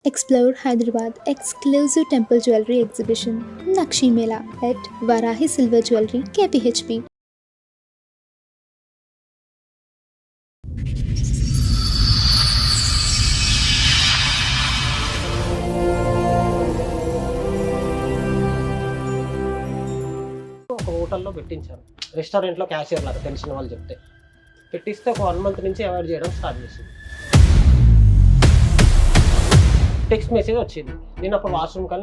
Explore Hyderabad exclusive temple jewelry exhibition Nakshi Mela at Varahi Silver Jewelry KPHP. ఒక హోటల్లో పెట్టించాను, రెస్టారెంట్లో cashier లాగా తెలిసిన వాళ్ళు చెప్తే పెట్టిస్తే ఒక 1 month నుంచి అవాయిడ్ చేయడం స్టార్ట్ చేసింది. టెక్స్ట్ మెసేజ్ వచ్చింది. నేను అప్పుడు వాష్రూమ్ కానీ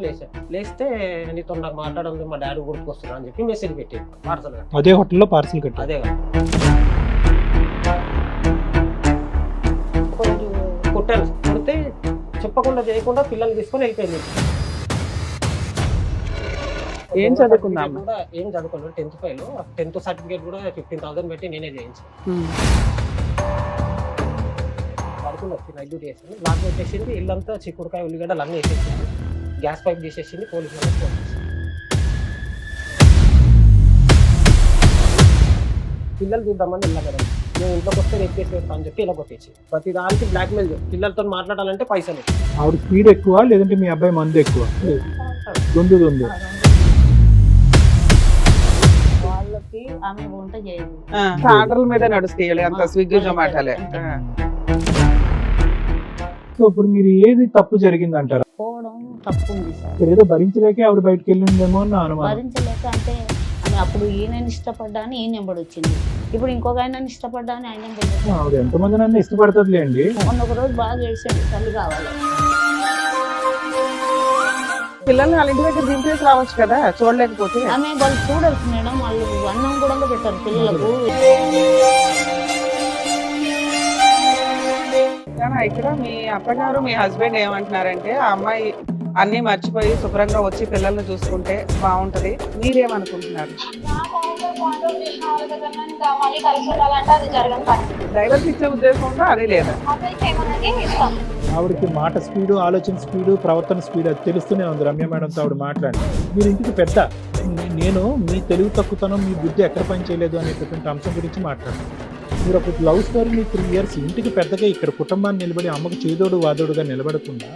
లేస్తే నీతో నాకు మాట్లాడడం మా డాడీ గుర్తుకొస్తున్నా అని చెప్పి మెసేజ్ పెట్టింది పార్సల్. అదే హోటల్లో పార్సల్ కట్టి అదే కదా కొంచెం కుట్టాను. కుడితే చెప్పకుండా చేయకుండా పిల్లల్ని తీసుకొని వెళ్ళిపోయింది. ఏం చదువుకున్నా? ఏం చదువుకోలేదు. 10th ఫైల్ 10th సర్టిఫికేట్ కూడా 15,000 పెట్టి నేనే చేయించాను. పడుకుని వచ్చి నైట్ డ్యూటీ వేసింది. లాక్ వచ్చేసింది. ఇల్లంతా చిక్కుడుకాయ ఉల్లిగడ్డలు అన్నీ వేసేసింది. గ్యాస్ పైప్ తీసేసింది. పోలీసు వాళ్ళకి ఫోన్ చేసింది. పిల్లలు చూద్దామని వెళ్ళా కదా, నేను ఇంట్లోకి వస్తే రేపు పెడతా అని చెప్పి ఇలా కొట్టేసి ప్రతి దానికి బ్లాక్మెయిల్ చేసి పిల్లలతో మాట్లాడాలంటే పైసలు. ఆవిడ స్పీడ్ ఎక్కువ లేదంటే మీ అబ్బాయి మందు ఎక్కువ? దొందు వాళ్ళకి ఆమె వంట చేయదు, ఆర్డర్ల మీద నడుస్తాయి అంత స్విగ్గీ జొమాటోలే. సో ఇప్పుడు మీరు ఏది తప్పు జరిగింది అంటారా? పోవడం తప్పు ఉంది సార్. ఏదో భరించలేకే ఆవిడ బయటకు వెళ్ళిందేమో అని నా అనుమానం. భరించలేక అంటే ఆమె అప్పుడు ఈయనని ఇష్టపడ్డా అని ఈయన ఎంబడి వచ్చింది, ఇప్పుడు ఇంకొక ఆయనని ఇష్టపడ్డా అని ఆయన ఎంబడి వచ్చింది. ఆవిడ ఎంతమంది నన్ను ఇష్టపడుతుందిలేండి. మొన్న ఒక రోజు బాగా ఏడ్చాడు, తల్లి కావాలి. పిల్లల్ని వాళ్ళ ఇంటి దగ్గర దింపేసి రావచ్చు కదా చూడలేకపోతే. ఆమె వాళ్ళు చూడరు మేడం, వాళ్ళు అన్నం కూడా పెట్టారు పిల్లలకు. ఇక్కడ మీ అత్తగారు మీ హస్బెండ్ ఏమంటున్నారంటే ఆ అమ్మాయి అన్ని మర్చిపోయి శుభ్రంగా వచ్చి పిల్లల్ని చూసుకుంటే బాగుంటది, మీరేమనుకుంటున్నారు? డ్రైవర్కి ఇచ్చే ఉద్దేశంలో అదే లేదా? ఆవిడకి మాట స్పీడు, ఆలోచన స్పీడు, ప్రవర్తన స్పీడు అది తెలుస్తూనే ఉంది. రమ్య మేడంతో ఆవిడ మాట్లాడి మీరు ఇంటికి పెద్ద, నేను మీ తెలివి తక్కువతనం మీ బుద్ధి ఎక్కడ పని చేయలేదు అనేటటువంటి అంశం గురించి మాట్లాడాను. మీరు ఒక లవ్ స్టోరీని 3 years ఇంటికి పెద్దగా ఇక్కడ కుటుంబాన్ని నిలబడి అమ్మకు చేదోడు వాదోడుగా నిలబడకుండా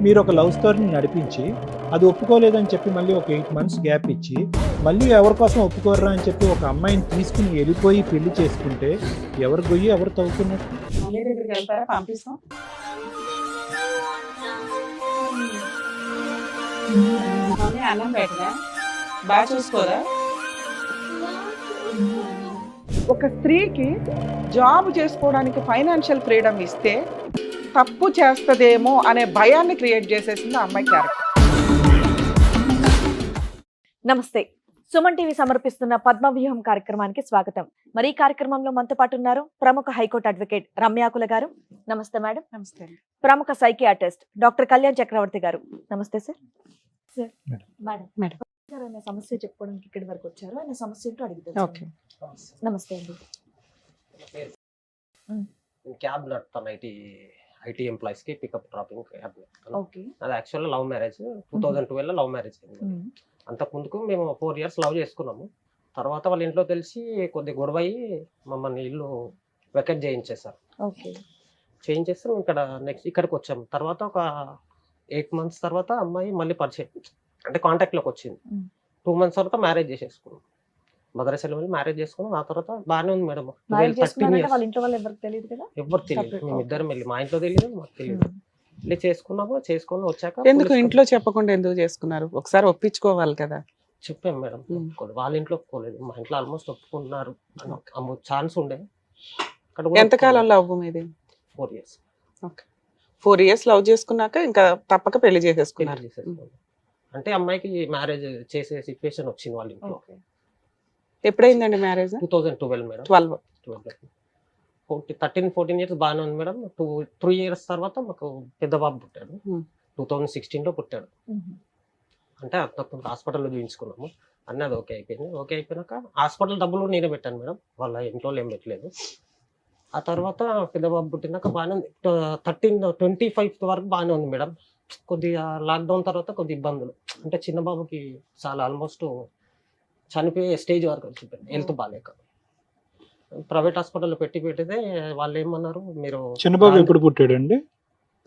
మీరు ఒక లవ్ స్టోరీని నడిపించి అది ఒప్పుకోలేదని చెప్పి మళ్ళీ ఒక 8 months గ్యాప్ ఇచ్చి మళ్ళీ ఎవరి కోసం ఒప్పుకోర్రా అని చెప్పి ఒక అమ్మాయిని తీసుకుని వెళ్ళిపోయి పెళ్లి చేసుకుంటే ఎవరు గొయ్యి ఎవరు తవ్వుకున్నారు? మళ్ళీ దగ్గరికి వెళ్తారా? పంపిస్తాం. మమ్మీ అన్నం పెట్టరా? బాగా చూసుకోరా? ఒక స్త్రీకి జాబ్ చేసుకోవడానికి ఫైనాన్షియల్ ఫ్రీడమ్ ఇస్తే తప్పు చేస్తదేమో అనే భయాన్ని క్రియేట్ చేసేసింది ఆ అమ్మాయి క్యారెక్టర్. నమస్తే, సుమన్ టీవీ సమర్పిస్తున్న పద్మవ్యూహం కార్యక్రమానికి స్వాగతం. మరి ఈ కార్యక్రమంలో మనతో పాటు ఉన్నారు ప్రముఖ హైకోర్టు అడ్వకేట్ రమ్యాకుల గారు. నమస్తే మేడం. నమస్తే. ప్రముఖ సైకియాట్రిస్ట్ డాక్టర్ కళ్యాణ్ చక్రవర్తి గారు. నమస్తే సార్. సార్ మేడం సార్ ఆయన సమస్య చెప్పుకోవడానికి ఇక్కడి వరకు వచ్చారు, ఆయన సమస్య ఏంటో అడుగుతారు. ఓకే, నమస్తే అండి. క్యాబ్ నడుపుతాను, ఐటీ ఎంప్లాయీస్ కి పికప్ డ్రాపింగ్ క్యాబ్ నడుపుతాను. ఓకే. అది యాక్చువల్గా లవ్ మ్యారేజ్, 2012 లవ్ మ్యారేజ్ అయింది. అంతకు ముందుకు మేము 4 years లవ్ చేసుకున్నాము. తర్వాత వాళ్ళ ఇంట్లో తెలిసి కొద్ది గొడవ అయ్యి మమ్మల్ని ఇల్లు వెకెట్ చేయించేసారు. ఓకే. చేయించేస్తే మేము ఇక్కడ నెక్స్ట్ ఇక్కడికి వచ్చాము. తర్వాత ఒక 8 months తర్వాత అమ్మాయి మళ్ళీ పరిచయం అంటే కాంటాక్ట్లోకి వచ్చింది. 2 months తర్వాత మ్యారేజ్ చేసేసుకున్నాం. మదరసాలో వెళ్ళి మ్యారేజ్ చేసుకున్నాం. ఆ తర్వాత బాగానే ఉంది మేడం. వాళ్ళ ఇంట్లో వాళ్ళు ఎవరికి తెలియదు కదా? ఎవరు తెలియదు, మేము ఇద్దరం వెళ్ళి, మా ఇంట్లో తెలియదు మాకు తెలియదు. వెళ్ళి చేసుకుని వచ్చాక ఎందుకు ఇంట్లో చెప్పకుండా ఎందుకు చేసుకున్నారు? ఒకసారి ఒప్పించుకోవాలి కదా. చెప్పాం మేడం, వాళ్ళ ఇంట్లో ఒప్పుకోలేదు. మా ఇంట్లో ఆల్మోస్ట్ ఒప్పుకుంటున్నారు, ఛాన్స్ ఉండే. ఎంతకాలం లవ్ మీది? 4 years. ఓకే. 4 years లవ్ చేసుకున్నాక ఇంకా తప్పక పెళ్లి చేసేసుకున్నారు. అంటే అమ్మాయికి మ్యారేజ్ చేసే సిచ్యువేషన్ వచ్చింది వాళ్ళ ఇంట్లో. ఎప్పుడైందండి మ్యారేజ్? 2012 మేడం. 13-14 years బాగానే ఉంది మేడం. 3 years తర్వాత మాకు పెద్ద బాబు పుట్టాడు. 2016లో పుట్టాడు. అంటే అంతకు హాస్పిటల్లో చూపించుకున్నాము. అన్నది ఓకే అయిపోయింది. ఓకే అయిపోయినాక హాస్పిటల్ డబ్బులు నేనే పెట్టాను మేడం, వాళ్ళ ఇంట్లో ఏం పెట్టలేదు. ఆ తర్వాత పెద్ద బాబు పుట్టినాక బాగానే ఉంది. 13-25 వరకు బాగానే ఉంది మేడం. కొద్దిగా లాక్డౌన్ తర్వాత కొద్ది ఇబ్బందులు, అంటే చిన్న బాబుకి చాలా ఆల్మోస్ట్ చనిపోయే స్టేజ్ వరకు వచ్చింది, హెల్త్ బాగాలేక. ప్రైవేట్ హాస్పిటల్లో పెట్టితే వాళ్ళు ఏమన్నారు, మీరు చిన్నబాబు ఎప్పుడు పుట్టాడండి?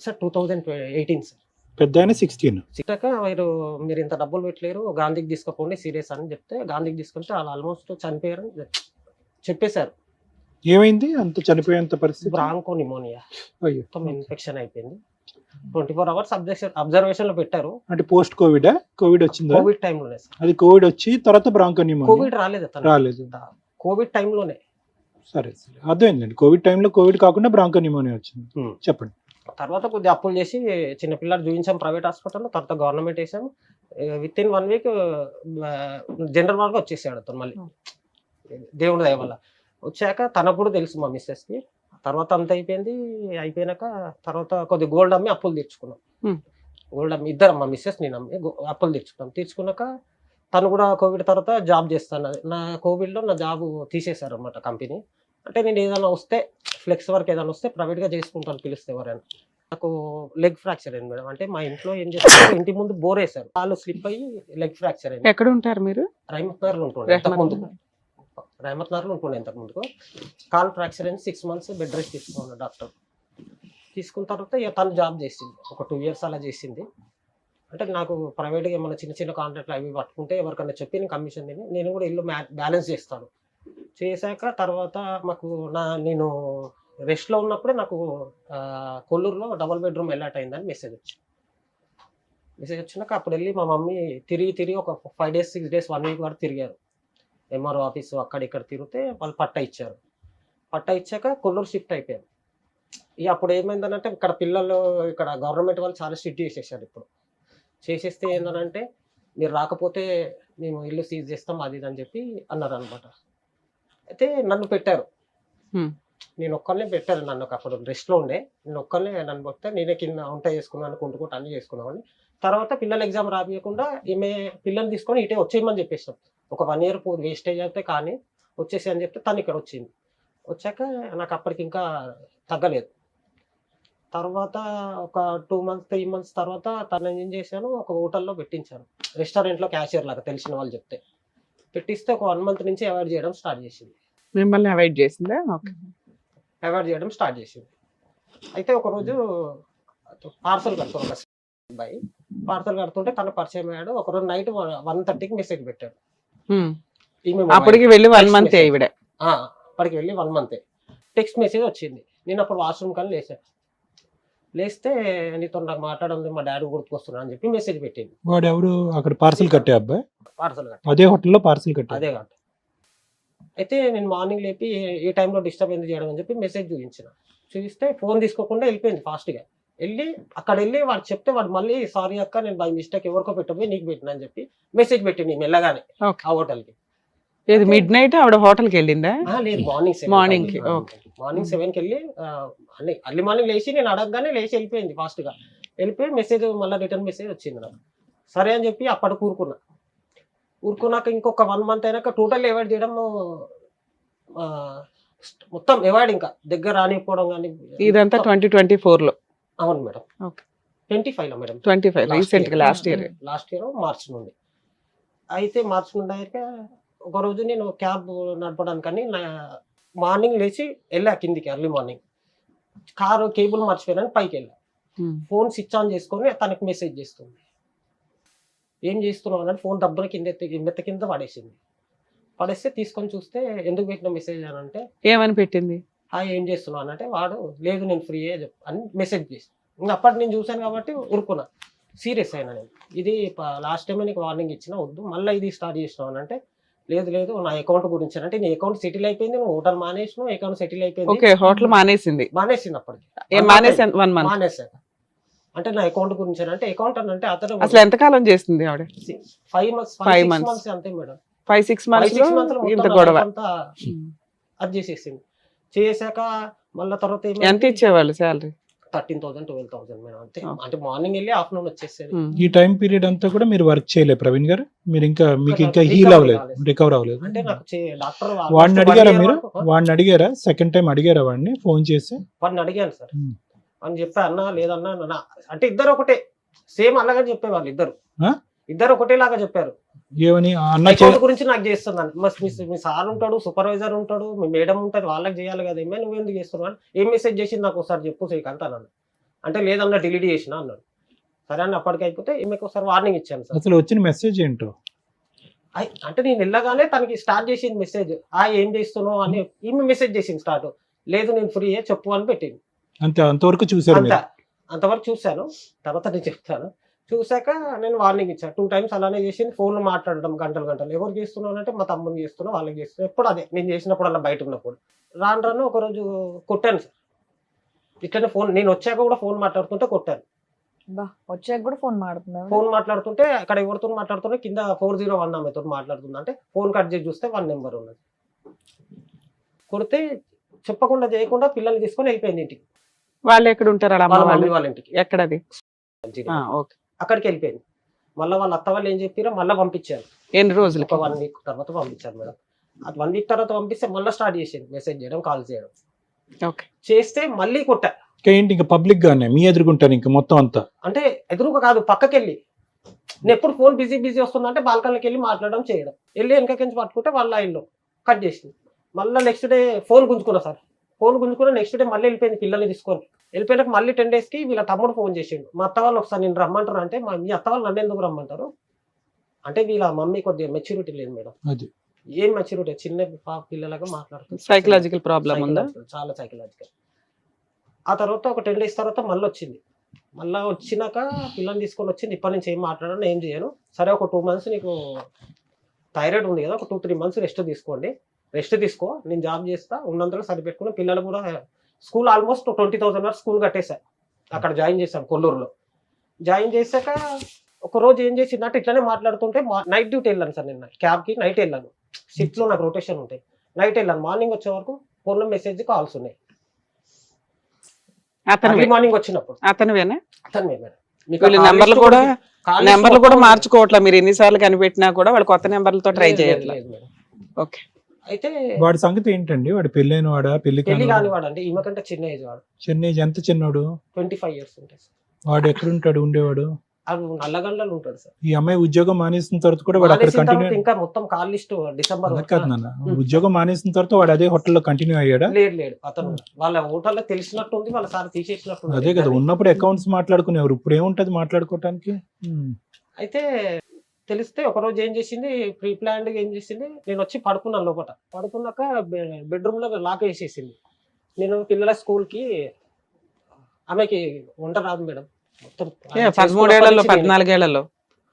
Sir 2018 sir. పెద్ద ఆయన 16. సిట్టాక మీరు ఇంత డబ్బులు పెట్టలేరు, గాంధీకి తీసుకుపోండి సీరియస్ అని చెప్తే గాంధీకి తీసుకుంటే వాళ్ళు ఆల్మోస్ట్ చనిపోయారని చెప్పేశారు. ఏమైంది అంత చనిపోయేంత పరిస్థితి? బ్రాంకో నిమోనియా అయ్యో. మొత్తం ఇన్ఫెక్షన్ అయిపోయింది. 24 అవర్స్ అబ్జర్వేషన్ లో పెట్టారు. అంటే పోస్ట్ కోవిడ్ వచ్చిందా? కోవిడ్ టైంలోనే సార్. అది కోవిడ్ వచ్చి తర్వాత బ్రాంకోనిమోనియా కోవిడ్ రాలేదు తనకి. రాలేదు. కోవిడ్ టైంలోనే. సరే అర్థమైందండి. కోవిడ్ టైంలో కోవిడ్ కాకుండా బ్రాంకోనిమోనియా వచ్చింది. చెప్పండి. తర్వాత కొద్దిగా అప్పులు చేసి చిన్న పిల్లలు చూపించాం ప్రైవేట్ హాస్పిటల్లో, తర్వాత గవర్నమెంట్ వేసాం. విత్ ఇన్ 1 వీక్ జనరల్ వార్డ్గా వచ్చేసాడు అతను మళ్ళీ, దేవుడి దయ వల్ల. వచ్చాక తనప్పుడు తెలుసు మా మిస్సెస్కి. తర్వాత అంత అయిపోయినాక తర్వాత కొద్దిగా గోల్డ్ అమ్మి అప్పులు తీర్చుకున్నాం. గోల్డ్ అమ్మి ఇద్దరం, మా మిస్సెస్ నేను అమ్మి అప్పులు తీర్చుకున్నాక తను కూడా కోవిడ్ తర్వాత జాబ్ చేస్తాను. నా కోవిడ్లో నా జాబ్ తీసేశారు అనమాట కంపెనీ. అంటే నేను ఏదైనా వస్తే ఫ్లెక్స్ వర్క్ ఏదైనా వస్తే ప్రైవేట్గా చేసుకుంటాను పిలిస్తే ఎవరైనా. నాకు లెగ్ ఫ్రాక్చర్ అయింది మేడం. అంటే మా ఇంట్లో ఏం చేస్తారు, ఇంటి ముందు బోర్ వేశారు, కాళ్ళు స్లిప్ అయ్యి లెగ్ ఫ్రాక్చర్ అయింది. ఎక్కడ ఉంటారు మీరు? రైమత్ నగర్లో ఉంటుండే ఇంతకుముందు. రైమత్ నగర్లో ఉంటుండే ఇంతకుముందు. కాల్ ఫ్రాక్చర్ అయింది. 6 months బెడ్ రెస్ట్ తీసుకున్నాను డాక్టర్. తీసుకున్న తర్వాత ఇక తను జాబ్ చేసింది, ఒక 2 years అలా చేసింది. అంటే నాకు ప్రైవేట్గా ఏమైనా చిన్న చిన్న కాంట్రాక్ట్లు అవి పట్టుకుంటే ఎవరికన్నా చెప్పి నేను కమిషన్ తిని నేను కూడా ఇల్లు బ్యాలెన్స్ చేస్తాను. చేశాక తర్వాత మాకు నేను రెస్ట్లో ఉన్నప్పుడే నాకు కొల్లూరులో డబుల్ బెడ్రూమ్ అలాట్ అయిందని మెసేజ్ వచ్చినాక అప్పుడు వెళ్ళి మా మమ్మీ తిరిగి ఒక 5 days 6 days 1 week వరకు తిరిగారు. ఎంఆర్ఓ ఆఫీసు అక్కడ ఇక్కడ తిరిగితే వాళ్ళు పట్టా ఇచ్చారు. పట్టా ఇచ్చాక కొల్లూరు షిఫ్ట్ అయిపోయారు. ఇక అప్పుడు ఏమైందనంటే ఇక్కడ పిల్లలు ఇక్కడ గవర్నమెంట్ వాళ్ళు చాలా స్ట్రిక్ట్ చేసేసారు. ఇప్పుడు చేసేస్తే ఏంటంటే మీరు రాకపోతే మేము ఇల్లు సీజ్ చేస్తాం అది ఇది అని చెప్పి అన్నారు అనమాట. అయితే నన్ను పెట్టారు, నేను ఒక్కరినే పెట్టారు. నన్ను అప్పుడు రెస్ట్లో ఉండే, నేను ఒక్కరినే నన్ను పెడితే నేనే కింద వంట చేసుకున్నాను, కుంటుకుంటూ అన్నీ చేసుకున్నామని. తర్వాత పిల్లల ఎగ్జామ్ రాబియకుండా ఈమె పిల్లల్ని తీసుకొని ఇటే వచ్చేయమని చెప్పేసాం. ఒక 1 year వేస్టేజ్ అయితే కానీ వచ్చేసి అని చెప్తే తను ఇక్కడ వచ్చింది. వచ్చాక నాకు అప్పటికి ఇంకా తగ్గలేదు. తర్వాత ఒక 2 months 3 months తర్వాత తను ఏం చేశాను, ఒక హోటల్లో పెట్టించాను, రెస్టారెంట్లో క్యాషియర్ లాగా తెలిసిన వాళ్ళు చెప్తే పెట్టిస్తే ఒక 1 month నుంచి అవాయిడ్ చేయడం స్టార్ట్ చేసింది. మిమ్మల్ని అవాయిడ్ చేసిందా? అవాయిడ్ చేయడం స్టార్ట్ చేసింది. అయితే ఒకరోజు పార్సల్ కడుతుంది, ఒక అబ్బాయి పార్సల్ కడుతుంటే తను పరిచయం అయ్యాడు. ఒకరోజు నైట్ 1:30కి మెసేజ్ పెట్టాడు. అప్పటికి వెళ్ళి 1 month ఈవిడ. అప్పటికి వెళ్ళి 1 month టెక్స్ట్ మెసేజ్ వచ్చింది. నేను అప్పుడు వాష్రూమ్ కానీ లేస్తే నీతో నాకు మాట్లాడాలి, మా డాడీ గుర్తుకొస్తున్నా అని చెప్పి మెసేజ్ పెట్టింది. వాడు ఎవరు అక్కడ పార్సల్ కట్టే అబ్బాయి? పార్సల్ కట్టే, అదే హోటల్లో పార్సల్ కట్టే. అదే కాదు. అయితే నేను మార్నింగ్ లేపి ఏ టైంలో డిస్టర్బ్ ఎందుకు చేయడం అని చెప్పి మెసేజ్ చూపిస్తే ఫోన్ తీసుకోకుండా వెళ్ళిపోయింది ఫాస్ట్గా. అక్కడ వెళ్ళి వాడు చెప్తే వాడు మళ్ళీ సారీ అక్క నేను బై మిస్టేక్ ఎవరికో పెట్టబోయి నీకు పెట్టినా అని చెప్పి మెసేజ్ పెట్టింది మెల్లగానే ఆ హోటల్కి. ఏది మిడ్ నైట్ ఆవిడ హోటల్కి వెళ్ళిందా? లేదు, మార్నింగ్ 7కి వెళ్ళి అర్లీ మార్నింగ్ లేచి నేను అడగగానే లేచి వెళ్ళిపోయింది ఫాస్ట్గా. వెళ్ళిపోయి మెసేజ్ మళ్ళీ రిటర్న్ మెసేజ్ వచ్చింది నాకు. సరే అని చెప్పి అప్పటికి ఊరుకున్నాక ఇంకొక 1 month అయినాక టోటల్ అవాయిడ్ చేయడం, మొత్తం అవాయిడ్, ఇంకా దగ్గర రానిపోవడం కానీ. ఇదంతా 2024లో? అవును మేడం. 25లో మేడం. 25 రీసెంట్ గా లాస్ట్ ఇయర్ మార్చ్ నుండి. అయితే మార్చ్ నుండి అయ్యాక ఒకరోజు నేను క్యాబ్ నడపడానికని మార్నింగ్ లేచి వెళ్ళా కిందికి, ఎర్లీ మార్నింగ్ కారు కేబుల్ మర్చిపోయానని పైకి వెళ్ళా. ఫోన్ స్విచ్ ఆన్ చేసుకొని తనకి మెసేజ్ చేస్తుంది, ఏం చేస్తున్నావు అని. ఫోన్ దబ్బున మెత్త కింద పడేస్తే తీసుకొని చూస్తే ఎందుకు పెట్టిన మెసేజ్ అని అంటే ఏమని పెట్టింది, హాయ్ ఏం చేస్తున్నావు అని అంటే వాడు లేదు నేను ఫ్రీ అని మెసేజ్ చేసి. ఇంకా అప్పటి నేను చూశాను కాబట్టి ఊరుకున్నా, సీరియస్ అయినా నేను. ఇది లాస్ట్ టైం నీకు వార్నింగ్ ఇచ్చిన వద్దు, మళ్ళీ ఇది స్టార్ట్ చేసినావు అని అంటే లేదు నా అకౌంట్ గురించి అంటే నీ అకౌంట్ సెటిల్ అయిపోయింది, నువ్వు హోటల్ మానేసినావు, అకౌంట్ సెటిల్ అయిపోయింది. ఓకే, హోటల్ మానేసింది అప్పటికి మానేసాక అంటే నా అకౌంట్ గురించి అంటే అకౌంట్ అని అంటే అతను అసలు ఎంతకాలం చేస్తుంది ఆవిడ? 5 months అంతే మేడం. 5-6 months ఇంత గొడవ అది చేసేసింది. చేసాక మళ్ళీ తర్వాత ఎంత ఇచ్చేవాళ్ళు శాలరీ? 13,000 12,000 మేడం అంతే. అంటే మార్నింగ్ వెళ్ళి ఆఫ్టర్నూన్ వచ్చేసేది. ఈ టైం పీరియడ్ అంతా కూడా మీరు వర్క్ చేయలేదు ప్రవీణ్ గారు? మీరు మీకు ఇంకా హీల్ అవ్వలేదు, రికవర్ అవ్వలేదు? అంటే నాకు డాక్టర్ వాడిని అడిగారా మీరు? వాడిని అడిగారా? సెకండ్ టైం అడిగారా వాడిని ఫోన్ చేసి? వాడిని అడిగాను సార్ అని చెప్పా. అన్నా లేదన్నా అంటే ఇద్దరు ఒకటే సేమ్ అలాగే చెప్పేవాళ్ళు. ఇద్దరు ఒకటేలాగా చెప్పారు. ఏమని? అకౌంట్ గురించి నాకు చేస్తున్నాను, మీ సార్ ఉంటాడు, సూపర్వైజర్ ఉంటాడు, మీ మేడం ఉంటుంది, వాళ్ళకి చేయాలి కదా, ఏమే నువ్వు ఎందుకు చేస్తున్నావు, ఏం మెసేజ్ చేసింది నాకు ఒకసారి చెప్పు శ్రీకాంత్ అన్నాను. అంటే లేదన్నా డిలీట్ చేసిన అన్నాడు. సరే అని అప్పటికి అయిపోతే ఈమెకు ఒకసారి వార్నింగ్ ఇచ్చాను సార్. అసలు వచ్చిన మెసేజ్ ఏంటో? అంటే నేను వెళ్ళగానే తనకి స్టార్ట్ చేసింది మెసేజ్, ఏం చేస్తున్నావు అని ఈమె మెసేజ్ చేసింది స్టార్ట్. లేదు నేను ఫ్రీ చెప్పు అని పెట్టింది. అంతవరకు చూసారు అంత మీరు? అంతవరకు చూశాను. తర్వాత నేను చెప్తాను. చూశాక నేను వార్నింగ్ ఇచ్చాను. 2 times అలానే చేసింది. ఫోన్లో మాట్లాడడం గంటలు గంటలు. ఎవరు చేస్తున్నావు అంటే మా తమ్ముని చేస్తున్నా, వాళ్ళకి చేస్తున్నా. ఎప్పుడు అదే నేను చేసినప్పుడు అలా బయట ఉన్నప్పుడు. రాను ఒకరోజు కొట్టాను సార్. ఇట్లనే ఫోన్ నేను వచ్చాక కూడా ఫోన్ మాట్లాడుతుంటే కొట్టాను. వచ్చాక కూడా ఫోన్ మాట్లాడుతున్నా. ఫోన్ మాట్లాడుతుంటే అక్కడ ఎవరితో మాట్లాడుతున్నా కింద 401 ఆమెతో మాట్లాడుతుంది. అంటే ఫోన్ కట్ చేసి చూస్తే 1 నెంబర్ ఉన్నది. కొడితే చెప్పకుండా చేయకుండా పిల్లల్ని తీసుకొని వెళ్ళిపోయింది ఇంటికి. వాళ్ళు ఎక్కడ ఉంటారు? వాళ్ళ అమ్మ వాళ్ళ వాళ్ళు మమ్మీ వాళ్ళ ఇంటికి. ఎక్కడది? ఓకే. అక్కడికి వెళ్ళిపోయింది. మళ్ళీ వాళ్ళ అత్త వాళ్ళు ఏం చెప్పారో మళ్ళీ పంపించారు. ఎన్ని రోజులు? ఒక 1 week తర్వాత పంపించారు మేడం. అది 1 week తర్వాత పంపిస్తే మళ్ళీ స్టార్ట్ చేసింది మెసేజ్ చేయడం, కాల్ చేయడం. ఓకే. చేస్తే మళ్ళీ కొట్టా. ఏంటి ఇంకా పబ్లిక్ గానే మీ ఎదుర్కొంటారు ఇంకా మొత్తం అంతా? అంటే ఎదురుగా కాదు, పక్కకెళ్ళి. నేను ఎప్పుడు ఫోన్ బిజీ వస్తుందంటే బాల్కనీకి వెళ్ళి మాట్లాడడం చేయడం. వెళ్ళి వెనకకించి పట్టుకుంటే వాళ్ళ లైన్లో కట్ చేసింది. మళ్ళీ నెక్స్ట్ డే ఫోన్ గుంజుకున్నా సార్. ఫోన్ గుంజుకున్నా నెక్స్ట్ డే మళ్ళీ వెళ్ళిపోయింది పిల్లల్ని తీసుకొని. వెళ్ళిపోయినాక మళ్ళీ 10 days వీళ్ళ తమ్ముడు ఫోన్ చేసిండు. మా అత్త వాళ్ళు ఒకసారి నేను రమ్మంటారు అంటే, మీ అత్త వాళ్ళు నన్ను ఎందుకు రమ్మంటారు అంటే, వీళ్ళ మమ్మీ కొద్దిగా మెచ్యూరిటీ లేదు మేడం. అది ఏం మెచ్యూరిటీ, చిన్న పిల్లలాగా మాట్లాడుతుంది. సైకలాజికల్ ప్రాబ్లం ఉందా? చాలా సైకలాజికల్. ఆ తర్వాత ఒక 10 days తర్వాత మళ్ళీ వచ్చింది. మళ్ళీ వచ్చినాక పిల్లల్ని తీసుకొని వచ్చింది. ఇప్పటి నుంచి ఏం మాట్లాడను, ఏం చేయను. సరే ఒక 2 months నీకు థైరాయిడ్ ఉంది కదా, ఒక 2-3 months రెస్ట్ తీసుకోండి. రెస్ట్ తీసుకో, నేను జాబ్ చేస్తా, ఉన్నంతలో సరిపెట్టుకుని పిల్లలు కూడా స్కూల్ ఆల్మోస్ట్ 20,000 వరకు స్కూల్ కట్టేశా. అక్కడ జాయిన్ చేశాను కొల్లూరులో. జాయిన్ చేశాక ఒక రోజు ఏం చేసిందంటే ఇట్లానే మాట్లాడుతుంటే నైట్ డ్యూటీ వెళ్ళాను సార్. నేను క్యాబ్కి నైట్ వెళ్ళాను. షిఫ్ట్లో నాకు రొటేషన్ ఉంటాయి. నైట్ వెళ్ళాను. మార్నింగ్ వచ్చే వరకు ఫోన్లో మెసేజ్ కాల్స్ ఉన్నాయి. మార్నింగ్ వచ్చినప్పుడు అతనివేనా? అతను నెంబర్లు కూడా మార్చుకోవట్లా మీరు? ఎన్నిసార్లు కనిపెట్టినా కూడా వాళ్ళు కొత్త నెంబర్లతో ట్రై చేయట్లేదు. ఓకే. అయితే వాడి సంగతి ఏంటండి? వాడు పెళ్ళైన వాడా? పెళ్లి కాని వాడు అండి. ఈమె కంటే చిన్న ఏజ్ వాడు. చిన్న ఏజ్? ఎంత చిన్నోడు? 25 years ఉంటాయి సార్. వాడు ఎక్కడుంటాడు ఉండేవాడు? నల్లగండ్లలో ఉంటాడు సార్. ఈ అమ్మాయి ఉద్యోగం మానేసిన తర్వాత కూడా వాడు అక్కడ కంటిన్యూ? ఇంకా మొత్తం కాల్ లిస్ట్ డిసెంబర్ కాదు నాన్న, ఉద్యోగం మానేసిన తర్వాత వాడు అదే హోటల్లో కంటిన్యూ అయ్యాడా? లేడు. అతను వాళ్ళ హోటల్లో తెలిసినట్టు ఉంది, వాళ్ళ సార్ తీసేసినట్టు. అదే కదా, ఉన్నప్పుడు అకౌంట్స్ మాట్లాడుకునేవారు, ఇప్పుడు ఏముంటది మాట్లాడుకోవటానికి? అయితే తెలిస్తే ఒకరోజు ఏం చేసింది, ప్రీ ప్లాన్డ్ ఏం చేసింది, నేను వచ్చి పడుకున్నాను లోపల. పడుకున్నాక బెడ్రూమ్ లో లాక్ వేసేసింది. నేను పిల్లల స్కూల్ కి, ఆమెకి వంట రాదు మేడం. మొత్తం 13 ఏళ్లలో 14 ఏళ్లలో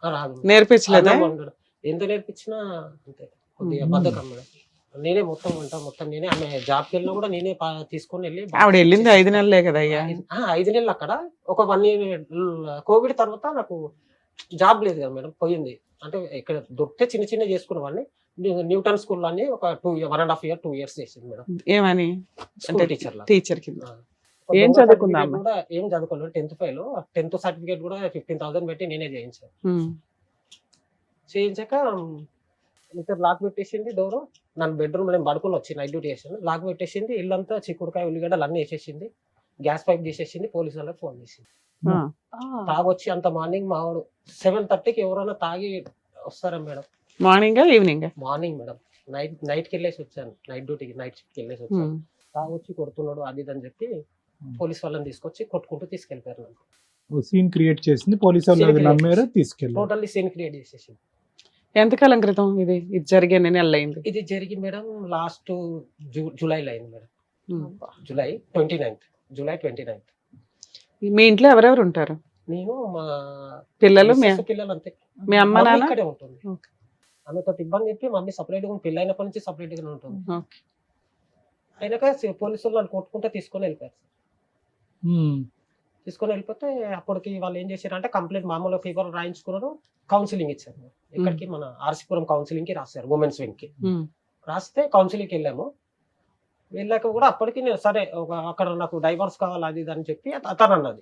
రాదు. నేర్పించలేదా? ఎంత నేర్పించినా అంతే, కొద్దిగా బద్ధకం మేడం. నేనే మొత్తం వంట మొత్తం నేనే. ఆమె జాబ్కి వెళ్ళినా కూడా నేనే తీసుకొని వెళ్ళి. ఆవిడ వెళ్ళింది 5 నెలలే కదా అయ్యా? 5 నెలలు అక్కడ. ఒక 1 year కోవిడ్ తర్వాత నాకు జాబ్ లేదు కదా మేడం, పోయింది. అంటే ఇక్కడ దొరికితే చిన్న చిన్న చేసుకునేవాడిని. న్యూటన్ స్కూల్ అని ఒక 1.5 year 2 years చేసింది మేడం. ఏమని? టీచర్ కింద. ఏం చదువుకుందా? ఏం చదువుకోలేదు. 10th fail. 10th సర్టిఫికేట్ కూడా 15,000 పెట్టి నేనే చేయించాను. చేయించాక ఇంటర్ లాక్ పెట్టేసింది డోరు. నన్ను బెడ్రూమ్ నేను పడుకుని వచ్చి నైట్ డ్యూటీ చేసాను. లాక్ పెట్టేసింది. ఇల్లంతా చిక్కుడుకాయ ఉల్లిగడ్డలు అన్నీ వేసేసింది. గ్యాస్ పైప్ తీసేసింది. పోలీసు వాళ్ళకి ఫోన్ చేసింది. తాగొచ్చి అంత మార్నింగ్ మావాడు 7:30కి ఎవరైనా తాగి వస్తారా madam? Morning evening? Morning madam. నైట్కి వెళ్ళేసి వచ్చాను. నైట్ డ్యూటీకి నైట్ షిఫ్ట్కి వెళ్ళేసి వచ్చాను. తాగొచ్చి కొడుతున్నాడు అది అని చెప్పి పోలీస్ వాళ్ళని తీసుకొచ్చి కొట్టుకుంటూ తీసుకెళ్ళిపోయారు. నాకు సీన్ క్రియేట్ చేసింది పోలీసు వాళ్ళు, నమ్మారు, తీసుకెళ్ళారు. టోటల్లీ సీన్ క్రియేట్ చేసేసింది. ఎంతకాలం క్రితం ఇది జరిగే? నెల అయింది ఇది జరిగి మేడం. లాస్ట్ జూలైలో అయింది మేడం. July 29th. మీ ఇంట్లో ఎవరెవరు ఉంటారు? నేను, మా పిల్లలు అంతే. మీ అమ్మ నాన్న ఇక్కడే ఉంటుంది. ఆమెతో ఇబ్బంది చెప్పి మమ్మీ సపరేట్ గా, పెళ్ళైనప్పటి నుంచి సపరేట్ గా ఉంటుంది. అయినాక పోలీసు వాళ్ళు కొట్టుకుంటే తీసుకొని వెళ్ళిపోయారు. తీసుకొని వెళ్ళిపోతే అప్పటికి వాళ్ళు ఏం చేశారంటే కంప్లైంట్ మామూలుగా ఫీవర్ రాయించుకున్నారు. కౌన్సిలింగ్ ఇచ్చారు. ఇక్కడికి మన ఆర్సీపురం కౌన్సిలింగ్ కి రాశారు, ఉమెన్స్ వింగ్ కి. రాస్తే కౌన్సిలింగ్ కి వెళ్ళాము. వెళ్ళాక కూడా అప్పటికి నేను సరే అక్కడ నాకు డైవర్స్ కావాలి అది ఇది అని చెప్పి అతను అన్నది.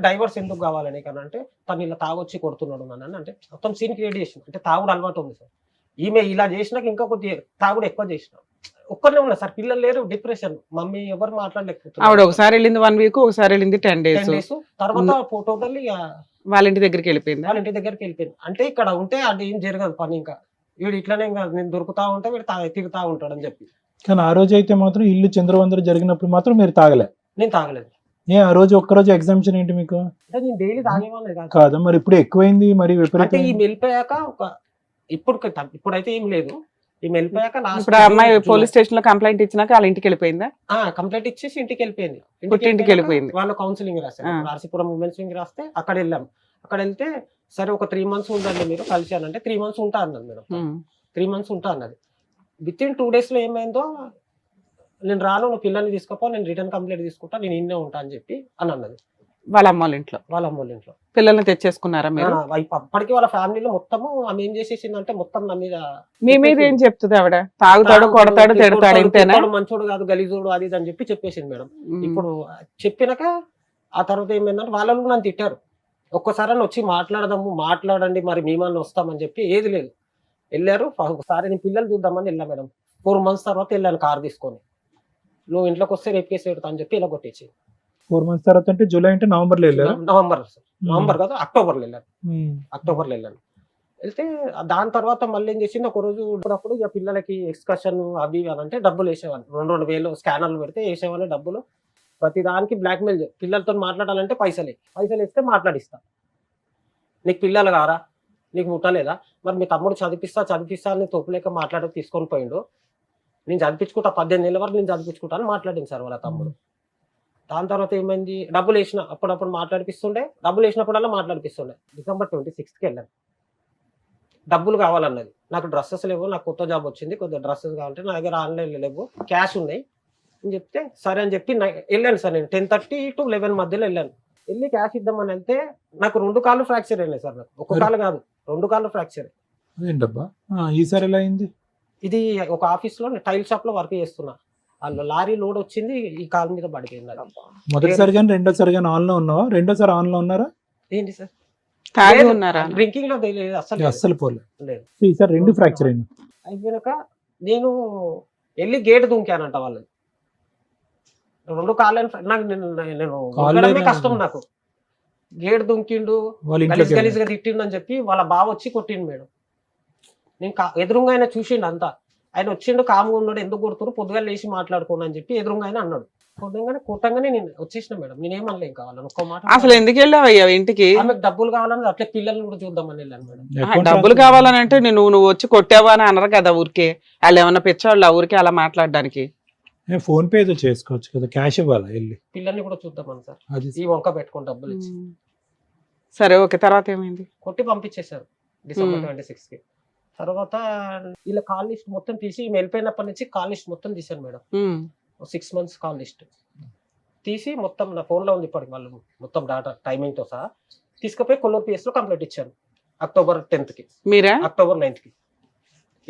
డైవర్స్ ఎందుకు కావాలని అంటే తను ఇలా తాగొచ్చి కొడుతున్నాడు నన్ను అంటే మొత్తం సీన్ క్రియేట్ చేసిన. అంటే తాగుడు అలవాటు ఉంది సార్. ఈమె ఇలా చేసినాక ఇంకా కొద్దిగా తాగుడు ఎక్కువ చేసిన. ఒక్కనే ఉన్నా సార్, పిల్లలు లేరు, డిప్రెషన్. మమ్మీ ఎవరు మాట్లాడలేకపోతున్నారు. ఆవిడ ఒకసారి వెళ్ళింది 1 week, ఒకసారి వెళ్ళింది 10 days. తర్వాత టోటల్లీ వాళ్ళ ఇంటి దగ్గరికి వెళ్ళిపోయింది. అంటే ఇక్కడ ఉంటే అది ఏం జరగదు పని. ఇంకా వీడు ఇట్లానే ఇంకా నేను దొరుకుతా ఉంటే వీడు తిరుగుతా ఉంటాడు అని చెప్పి. కానీ ఆ రోజు అయితే మాత్రం ఇల్లు చంద్రవందర జరిగినప్పుడు మాత్రం మీరు తాగలే? నేను తాగలేదు. ఆ రోజు ఒక్కరోజు ఎగ్జామ్షన్ ఏంటి మీకు? అంటే నేను డైలీ తాగేవాడిని కాదు. కాదు మరి ఇప్పుడు ఎక్కువైంది మరి అంటే విపరీతం. ఈ వెళ్ళిపోయాక ఇప్పుడైతే ఏం లేదు. ఈ వెళ్ళిపోయాక ఇప్పుడు ఆ అమ్మాయి పోలీస్ స్టేషన్ లో కంప్లైంట్ ఇచ్చినాక వాళ్ళ ఇంటికి వెళ్ళిపోయిందా? కంప్లైంట్ ఇచ్చేసి ఇంటికి వెళ్ళిపోయింది. పుట్టింటికి వెళ్ళిపోయింది. వాళ్ళు కౌన్సిలింగ్ రాశారు. ఆర్సీపురం ఉమెన్స్ వింగ్ రాస్తే అక్కడ వెళ్ళాం. అక్కడ వెళ్తే సరే ఒక 3 months ఉండండి మీరు కలిసానంటే 3 months ఉంటా అన్నది మేడం. 3 months ఉంటా అన్నది. విత్ ఇన్ 2 days లో ఏమైందో నేను రాను, నువ్వు పిల్లల్ని తీసుకోపో, నేను రిటర్న్ కంప్లైంట్ తీసుకుంటా, నేను ఇన్నే ఉంటా అని చెప్పి అని అన్నది. వాళ్ళ అమ్మ వాళ్ళ ఇంట్లో వాళ్ళ అమ్మ వాళ్ళ ఇంట్లో పిల్లల్ని తెచ్చేసుకున్నారా మీరు? అప్పటికి వాళ్ళ ఫ్యామిలీలో మొత్తము ఆమె ఏం చేసేసిందంటే మొత్తం నా మీద మీ మీద ఏం చెప్తుంది ఆవిడ? తాగుతాడు, కొడతాడు, తిడతాడు, ఇంతేనా? మంచోడు కాదు, గలీజోడు, అది ఇది అని చెప్పి చెప్పేసింది మేడం. ఇప్పుడు చెప్పినాక ఆ తర్వాత ఏమైందంటే వాళ్ళు నన్ను తిట్టారు. ఒక్కసారి వచ్చి మాట్లాడండి, మరి మేమన్నా వస్తామని చెప్పి ఏది లేదు. వెళ్ళారు. ఒకసారి నేను పిల్లలు చూద్దామని వెళ్ళా మేడం. 4 months తర్వాత వెళ్ళాను కార్ తీసుకొని. నువ్వు ఇంట్లోకి వస్తే రేపు కేసు పెడతా అని చెప్పి ఇలా కొట్టేసి 4 months తర్వాత అంటే జూలై అంటే నవంబర్లో వెళ్ళారు. నవంబర్ కాదు, అక్టోబర్లో వెళ్ళాను. వెళ్తే దాని తర్వాత మళ్ళీ ఏం చేసింది, ఒక రోజు అప్పుడు ఇక పిల్లలకి ఎక్స్కర్షన్ అవి అని అంటే డబ్బులు వేసేవాళ్ళు. 2,000 స్కానర్లు పెడితే వేసేవాళ్ళు డబ్బులు. ప్రతి దానికి బ్లాక్మెయిల్. పిల్లలతో మాట్లాడాలంటే పైసలు వేస్తే మాట్లాడిస్తా. నీకు పిల్లలు కారా, నీకు ముట్టలేదా, మరి మీ తమ్ముడు చదివిస్తా అని తోపులేక మాట్లాడి తీసుకొని పోయిండు. నేను చదివించుకుంటా, 18 ఏళ్ళ వరకు నేను చదివించుకుంటా అని మాట్లాడింది సార్ వాళ్ళ తమ్ముడు. దాని తర్వాత ఏమైంది, డబ్బులు వేసిన అప్పుడప్పుడు మాట్లాడిపిస్తుండే, డబ్బులు వేసినప్పుడల్లా మాట్లాడిపిస్తుండే. December 26th వెళ్ళాను. డబ్బులు కావాలన్నది. నాకు డ్రెస్సెస్ లేవు, నాకు కొత్త జాబ్ వచ్చింది, కొద్దిగా డ్రెస్సెస్ కావాలంటే నా దగ్గర ఆన్లైన్లో లేవు, క్యాష్ ఉన్నాయి అని చెప్తే సరే అని చెప్పి వెళ్ళాను సార్. నేను 10:30 to 11 మధ్యలో వెళ్ళాను. వెళ్ళి క్యాష్ ఇద్దామని వెళ్తే నాకు 2 కాళ్ళు ఫ్రాక్చర్ అయినాయి సార్. నాకు ఒక కాళ్ళు కాదు, 2 కాళ్ళు ఫ్రాక్చర్. ఏంటబ్బా ఈసారి ఎలా అయింది? ఇది ఒక ఆఫీస్లో టైల్ షాప్ లో వర్క్ చేస్తున్నా. వాళ్ళు లారీ లోడ్ వచ్చింది, ఈ కాలు మీద పడిపోయింది. మొదటిసారి కానీ రెండోసారి కానీ ఆన్ లో ఉన్నావా? రెండోసారి ఆన్ లో ఉన్నారా? ఏంటి సార్ తాగి ఉన్నారా? డ్రింకింగ్ లో తెలియదు అస్సలు పోలేదు. లేదు. ఈసారి 2 ఫ్రాక్చర్ అయింది. అయిపోయినాక నేను వెళ్ళి గేట్ దుంకానంట. వాళ్ళు 2 కాళ్ళని నాకు నేను కష్టం. నాకు గేట్ దుంకిండు, గలీజ్గా తిట్టిండు అని చెప్పి వాళ్ళ బావ వచ్చి కొట్టిండు మేడం. నేను ఎదురుగా ఆయన చూసిండు అంతా. ఆయన వచ్చిండు, కామ్గా ఉన్నాడు, ఎందుకు కొడుతున్నారు, పొద్దుగా లేచి మాట్లాడుకోండి అని చెప్పి ఎదురుగా ఆయన అన్నాడు. కొట్టంగానే నేను వచ్చేసిన మేడం. నేనేమనలే ఇంకా వాళ్ళని ఒక్క మాట. అసలు ఎందుకు వెళ్ళావయ్యా ఇంటికి? ఆమెకు డబ్బులు కావాలని అట్లా పిల్లల్ని కూడా చూద్దామని వెళ్ళాను మేడం. డబ్బులు కావాలని అంటే నువ్వు వచ్చి కొట్టావా అని అనరు కదా ఊరికే. వాళ్ళు ఏమన్నా పెంచాళ్ళు ఊరికే అలా మాట్లాడడానికి? ఫోన్ పే ఏదో చేసుకోవచ్చు కదా, క్యాష్ ఇవ్వాలా వెళ్ళి? పిల్లల్ని కూడా చూద్దామని సార్, ఈ వంక పెట్టుకుని డబ్బులు ఇచ్చి. సరే ఓకే, తర్వాత ఏమైంది? కొట్టి పంపించేశారు December 26th. తర్వాత ఇలా కాల్ లిస్ట్ మొత్తం తీసి వెళ్ళిపోయినప్పటి నుంచి కాల్ లిస్ట్ మొత్తం తీశాను మేడం. 6 months కాల్ లిస్ట్ తీసి మొత్తం నా ఫోన్ లో ఉంది ఇప్పటికి. వాళ్ళు మొత్తం డాటా టైమింగ్ తో సహా తీసుకుపోయి కొల్లూరు PS లో కంప్లీట్ ఇచ్చాను. October 10th మీరా? October 9th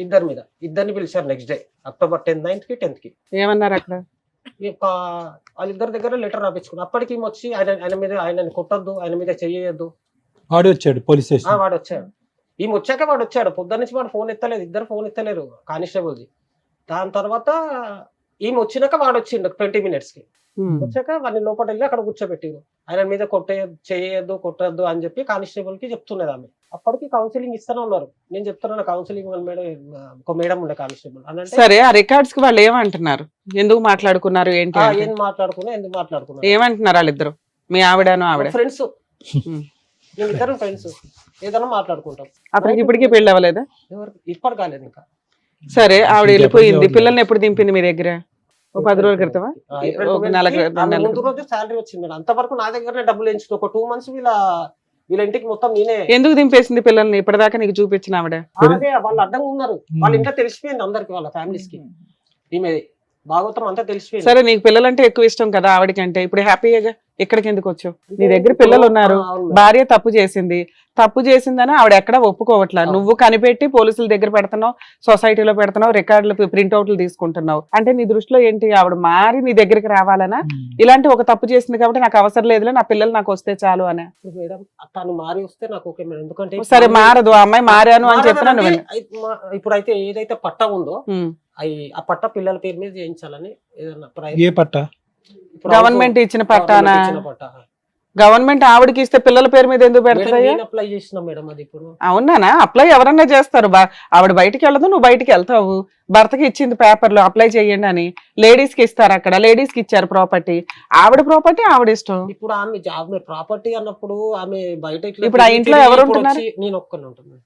ఇద్దరిని పిలిచారు. Next day October 10th, 9th, 10th ఏమన్నారు అక్కడ? వాళ్ళిద్దరి దగ్గర లెటర్ రాపించుకున్నాను. అప్పటికి వచ్చి ఆయన కొట్టద్దు, ఆయన మీద చెయ్యొద్దు. వాడు వచ్చాడు పోలీస్ స్టేషన్. వాడు వచ్చాడు. ఈమె వచ్చాక వాడు వచ్చాడు. పొద్దున్న నుంచి వాడు ఫోన్ ఎత్తలేదు, ఇద్దరు ఫోన్ ఎత్తలేరు కానిస్టేబుల్ది. దాని తర్వాత ఈమె వచ్చినాక వాడు వచ్చిండు 20 minutes వచ్చాక వాడిని లోపల వెళ్ళి అక్కడ కూర్చోబెట్టిరు. ఆయన మీద చేయొద్దు, కొట్టద్దు అని చెప్పి కానిస్టేబుల్ కి చెప్తున్నది ఆమె. అప్పటికి కౌన్సిలింగ్ ఇస్తూనే ఉన్నారు. నేను చెప్తున్నాను కౌన్సిలింగ్ మేడం, ఒక మేడం ఉండే కానిస్టేబుల్ అని. సరే, ఆ రికార్డ్స్ కి వాళ్ళు ఏమంటున్నారు? ఎందుకు మాట్లాడుకున్నారు ఏంటి? ఎందుకు మాట్లాడుకున్నారు ఏమంటున్నారు వాళ్ళిద్దరు? మీ ఆవిడను ఆవిడ ఫ్రెండ్స్, మేమిద్దరం ఫ్రెండ్స్, ఏదైనా మాట్లాడుకుంటాం. అతనికి ఇప్పటికీ పెళ్ళి అవ్వలేదా? ఇప్పటి కాలేదు ఇంకా. సరే, ఆవిడ వెళ్ళిపోయింది. పిల్లల్ని ఎప్పుడు దింపింది మీ దగ్గర? 10 రోజుల క్రితమా? ముందు రోజు శాలరీ వచ్చింది. అంతవరకు నా దగ్గరనే డబ్బులు ఎంచుకో. ఒక 2 months వీళ్ళ ఇంటికి మొత్తం నేనే. ఎందుకు దింపేసింది పిల్లల్ని? ఇప్పటిదాకా నీకు చూపించిన ఆవిడ? అదే వాళ్ళు అడ్డంగా ఉన్నారు. వాళ్ళ ఇంట్లో తెలిసిపోయింది అందరికి, వాళ్ళ ఫ్యామిలీస్ కి ఈమె భాగవతం అంతా తెలిసిపోయింది. సరే, నీకు పిల్లలంటే ఎక్కువ ఇష్టం కదా ఆవిడకంటే. ఇప్పుడు హ్యాపీగా ఇక్కడికి ఎందుకు వచ్చావు? నీ దగ్గర పిల్లలు ఉన్నారు, భార్య తప్పు చేసిందని ఆవిడ ఎక్కడ ఒప్పుకోవట్లా. నువ్వు కనిపెట్టి పోలీసుల దగ్గర పెడుతున్నావు, సొసైటీలో పెడుతున్నావు, రికార్డులు ప్రింట్అవుట్లు తీసుకుంటున్నావు. అంటే నీ దృష్టిలో ఏంటి? ఆవిడ మారి నీ దగ్గరికి రావాలనా? ఇలాంటి ఒక తప్పు చేసింది కాబట్టి నాకు అవసరం లేదులే, నా పిల్లలు నాకు వస్తే చాలు అనే? మేడం తను మారి వస్తే నాకు ఓకే మేడం. ఎందుకంటే సరే, మారదు ఆ అమ్మాయి, మారాను అని చెప్పినా నువ్వు. ఇప్పుడైతే ఏదైతే పట్ట ఉందో ఆ పట్ట పిల్లల పేరు మీద చేయించాలని. ఏ పట్ట? గవర్నమెంట్ ఇచ్చిన పట్టానా? గవర్నమెంట్ ఆవిడకి ఇస్తే పిల్లల పేరు మీద ఎందుకు పెడతాయా? నేను అప్లై చేసిన మేడం అది ఇప్పుడు. అవునానా? అప్లై ఎవరన్నా చేస్తారు. ఆవిడ బయటికి వెళ్ళదు, నువ్వు బయటికి వెళ్తావు. భర్తకి ఇచ్చింది పేపర్లో అప్లై చేయండి అని, లేడీస్ కి ఇస్తారు. అక్కడ లేడీస్ కి ఇచ్చారు ప్రాపర్టీ. ఆవిడ ప్రాపర్టీ ఆవిడ ఇష్టం. ఇప్పుడు ఆమె ప్రాపర్టీ అన్నప్పుడు ఆమె బయట ఇట్లా ఇప్పుడు ఆ ఇంట్లో ఎవరు ఇప్పుడు ఉంటున్నారు? వచ్చి నేను ఒక్కనే ఉంటున్నాను.